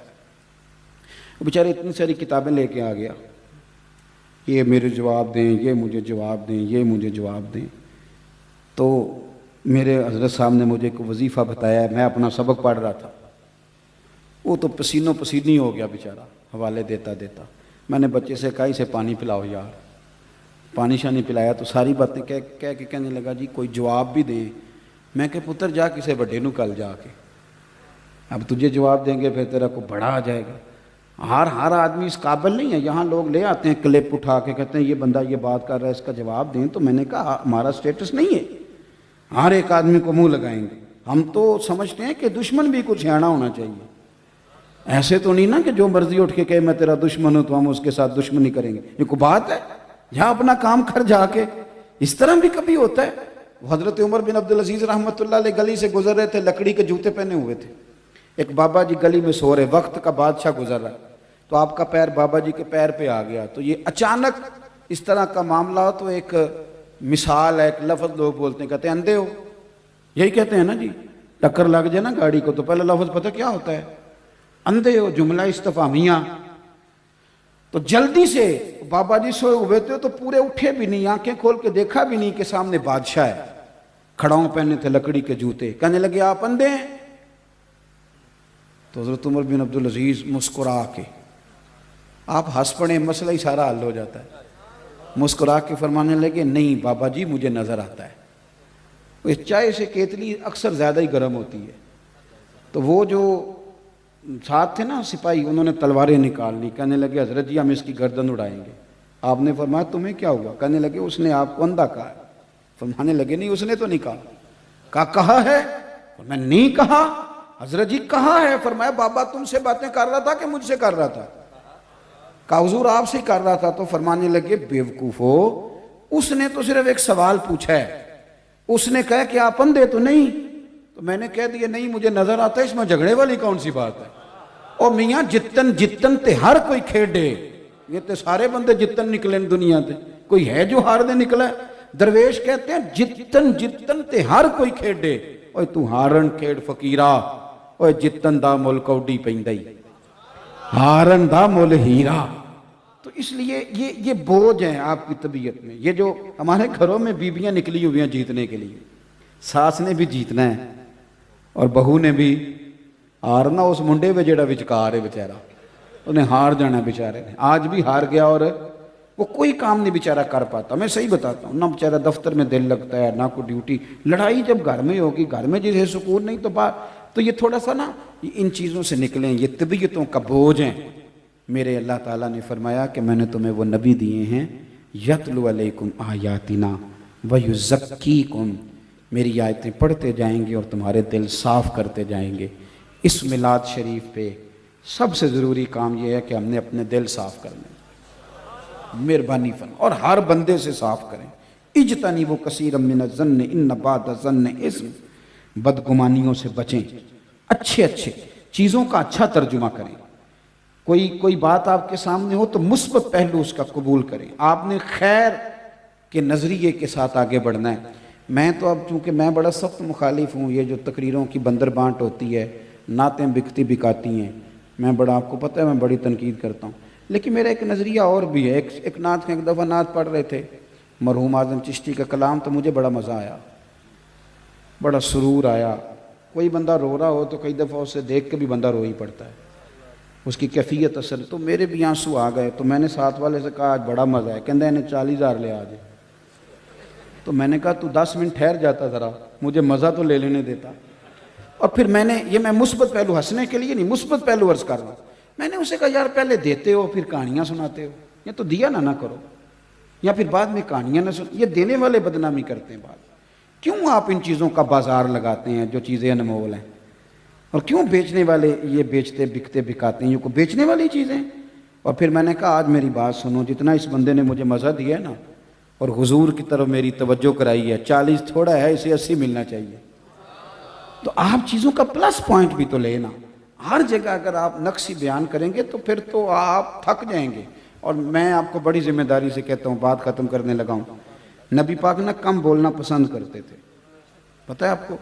وہ بیچارے اتنی ساری کتابیں لے کے آ گیا، یہ میرے جواب دیں، یہ مجھے جواب دیں، یہ مجھے جواب دیں۔ تو میرے حضرت صاحب نے مجھے ایک وظیفہ بتایا، میں اپنا سبق پڑھ رہا تھا، وہ تو پسینوں پسینی ہو گیا بیچارہ حوالے دیتا دیتا. میں نے بچے سے کہا اسے پانی پلاؤ یار. پانی شانی پلایا تو ساری باتیں کہہ کے کہنے لگا جی کوئی جواب بھی دیں. میں کہ پتر جا کسے بڑے نو کل جا کے, اب تجھے جواب دیں گے پھر تیرا کو بڑا آ جائے گا. ہر آدمی اس قابل نہیں ہے. یہاں لوگ لے آتے ہیں کلپ اٹھا کے کہتے ہیں یہ بندہ یہ بات کر رہا ہے اس کا جواب دیں. تو میں نے کہا ہمارا سٹیٹس نہیں ہے ہر ایک آدمی کو منہ لگائیں گے. ہم تو سمجھتے ہیں کہ دشمن بھی کچھ سیانا ہونا چاہیے. ایسے تو نہیں نا کہ جو مرضی اٹھ کے کہے میں تیرا دشمن ہوں تو ہم اس کے ساتھ دشمنی کریں گے. یہ کوئی بات ہے؟ جہاں اپنا کام کر جا کے. اس طرح بھی کبھی ہوتا ہے. حضرت عمر بن عبدالعزیز رحمۃ اللہ علیہ گلی سے گزر رہے تھے, لکڑی کے جوتے پہنے ہوئے تھے. ایک بابا جی گلی میں سو رہے, وقت کا بادشاہ گزر رہا, تو آپ کا پیر بابا جی کے پیر پہ آ گیا. تو یہ اچانک اس طرح کا معاملہ ہو تو ایک مثال ہے, ایک لفظ لوگ بولتے ہیں, کہتے ہیں اندھے ہو. یہی کہتے ہیں نا جی, ٹکر لگ جائے نا گاڑی کو تو پہلا لفظ پتہ کیا ہوتا ہے؟ اندھے ہو. جملہ استفہامیہ. تو جلدی سے بابا جی سوئے ہوئے تھے تو پورے اٹھے بھی نہیں, آنکھیں کھول کے دیکھا بھی نہیں کہ سامنے بادشاہ ہے. کھڑاؤں پہنے تھے لکڑی کے جوتے. کہنے لگے آپ اندھے ہیں؟ تو حضرت عمر بن عبدالعزیز مسکرا کے, آپ ہنس پڑے مسئلہ ہی سارا حل ہو جاتا ہے. مسکرا کے فرمانے لگے نہیں بابا جی مجھے نظر آتا ہے. اس چائے سے کیتلی اکثر زیادہ ہی گرم ہوتی ہے. تو وہ جو ساتھ تھے نا سپاہی, انہوں نے تلواریں نکال لی. کہنے لگے حضرت جی ہم اس کی گردن اڑائیں گے. آپ نے فرمایا تمہیں کیا ہوا؟ کہنے لگے اس نے آپ کو اندھا کہا ہے. فرمانے لگے نہیں اس نے تو نہیں کہا. کہا ہے؟ میں نہیں کہا. حضرت جی کہا ہے. فرمایا بابا تم سے باتیں کر رہا تھا کہ مجھ سے کر رہا تھا؟ کہا حضور آپ سے کر رہا تھا. تو فرمانے لگے بیوقوفو, اس نے تو صرف ایک سوال پوچھا ہے. اس نے کہا کہ آپ اندھے تو نہیں. تو میں نے کہہ دیا نہیں مجھے نظر آتا ہے. اس میں جھگڑے والی کون سی بات ہے؟ اور میاں جتن تے ہر کوئی کھیڑے. یہ تے سارے بندے جتن نکلے دنیا تے, کوئی ہے جو ہار دے نکلا ہے؟ درویش کہتے ہیں جتن تے ہر کوئی کھیڑے. اوہ تو ہارن کھیڑ فقیرہ, اوہ جتن دا مل کوڈی پیندائی, ہارن دا مل ہیرا. تو اس لیے یہ بوجھ ہیں آپ کی طبیعت میں. یہ جو ہمارے گھروں میں بیویاں نکلی ہوئی ہیں جیتنے کے لیے, ساس نے بھی جیتنا ہے اور بہو نے بھی ہارنا. اس منڈے پہ جڑا وچکار ہے بیچارہ, انہیں ہار جانا بیچارے نے. آج بھی ہار گیا اور وہ کوئی کام نہیں بیچارہ کر پاتا. میں صحیح بتاتا ہوں, نہ بیچارہ دفتر میں دل لگتا ہے نہ کوئی ڈیوٹی. لڑائی جب گھر میں ہوگی, گھر میں جسے سکون نہیں تو تو یہ تھوڑا سا نا ان چیزوں سے نکلیں. یہ طبیعتوں کا بوجھ ہیں. میرے اللہ تعالیٰ نے فرمایا کہ میں نے تمہیں وہ نبی دیے ہیں یتلو علیکم آیاتنا ویزکیکم, میری آیتیں پڑھتے جائیں گے اور تمہارے دل صاف کرتے جائیں گے. اس میلاد شریف پہ سب سے ضروری کام یہ ہے کہ ہم نے اپنے دل صاف کرنے. مہربانی فرما, اور ہر بندے سے صاف کریں. اجتنبوا کثیرا من الظن ان بعض الظن اثم, بدگمانیوں سے بچیں. اچھے چیزوں کا اچھا ترجمہ کریں. کوئی بات آپ کے سامنے ہو تو مثبت پہلو اس کا قبول کریں. آپ نے خیر کے نظریے کے ساتھ آگے بڑھنا ہے. میں تو اب چونکہ میں بڑا سخت مخالف ہوں یہ جو تقریروں کی بندر بانٹ ہوتی ہے, نعتیں بکتی بکاتی ہیں, میں بڑا, آپ کو پتہ ہے میں بڑی تنقید کرتا ہوں. لیکن میرا ایک نظریہ اور بھی ہے. ایک نعت ایک دفعہ نعت پڑھ رہے تھے مرحوم اعظم چشتی کا کلام, تو مجھے بڑا مزہ آیا, بڑا سرور آیا. کوئی بندہ رو رہا ہو تو کئی دفعہ اسے دیکھ کے بھی بندہ رو ہی پڑتا ہے, اس کی کیفیت اثر. تو میرے بھی آنسو آ گئے. تو میں نے ساتھ والے سے کہا آج بڑا مزہ ہے. کہندہ انہیں 40,000 لے آج. تو میں نے کہا تو 10 منٹ ٹھہر جاتا ذرا, مجھے مزہ تو لے لینے دیتا. اور پھر میں مثبت پہلو, ہنسنے کے لیے نہیں, مثبت پہلو عرض کر رہا ہوں. میں نے اسے کہا یار پہلے دیتے ہو پھر کہانیاں سناتے ہو, یا تو دیا نہ کرو یا پھر بعد میں کہانیاں نہ سن. یہ دینے والے بدنامی کرتے ہیں بعد. کیوں آپ ان چیزوں کا بازار لگاتے ہیں جو چیزیں انمول ہیں, اور کیوں بیچنے والے یہ بیچتے بکتے بکاتے ہیں, یہ کو بیچنے والی چیزیں. اور پھر میں نے کہا آج میری بات سنو, جتنا اس بندے نے مجھے مزہ دیا ہے نا اور حضور کی طرف میری توجہ کرائی ہے, 40 تھوڑا ہے, اسے 80 ملنا چاہیے. تو آپ چیزوں کا پلس پوائنٹ بھی تو لینا. ہر جگہ اگر آپ نقصی بیان کریں گے تو پھر تو آپ تھک جائیں گے. اور میں آپ کو بڑی ذمہ داری سے کہتا ہوں, بات ختم کرنے لگا ہوں, نبی پاک نہ کم بولنا پسند کرتے تھے, پتہ ہے آپ کو.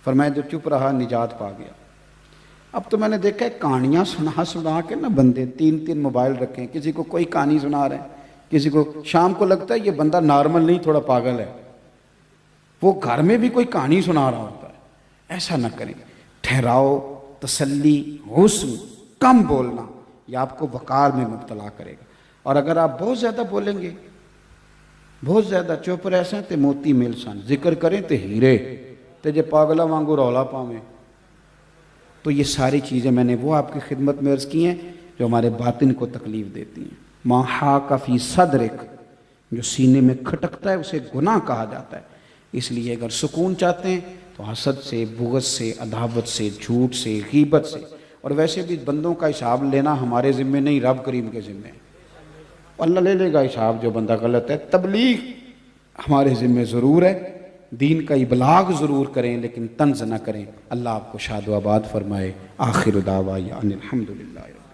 فرمایا جو چپ رہا نجات پا گیا. اب تو میں نے دیکھا ہے کہانیاں سنا کے نا بندے 3 موبائل رکھیں, کسی کو کوئی کہانی سنا رہے ہیں, کسی کو شام کو لگتا ہے یہ بندہ نارمل نہیں تھوڑا پاگل ہے, وہ گھر میں بھی کوئی کہانی سنا رہا ہوتا ہے. ایسا نہ کریں, ٹھہراؤ, تسلی، حسن، کم بولنا، یہ آپ کو وقار میں مبتلا کرے گا۔ اور اگر آپ بہت زیادہ بولیں گے، بہت زیادہ چپ رہے تے موتی مل سن، ذکر کریں تے ہیرے تے جے پاگلا وانگو رولا پاویں۔ تو یہ ساری چیزیں میں نے وہ آپ کی خدمت میں عرض کی ہیں جو ہمارے باطن کو تکلیف دیتی ہیں۔ ما حاک فی صدرک، جو سینے میں کھٹکتا ہے اسے گناہ کہا جاتا ہے۔ اس لیے اگر سکون چاہتے ہیں تو حسد سے، بغض سے، عداوت سے، جھوٹ سے، غیبت سے، اور ویسے بھی بندوں کا حساب لینا ہمارے ذمہ نہیں، رب کریم کے ذمہ ہے، اللہ لے لے گا حساب جو بندہ غلط ہے۔ تبلیغ ہمارے ذمہ ضرور ہے، دین کا ابلاغ ضرور کریں لیکن طنز نہ کریں۔ اللہ آپ کو شاد و آباد فرمائے۔ آخر دعوانا ان الحمدللہ۔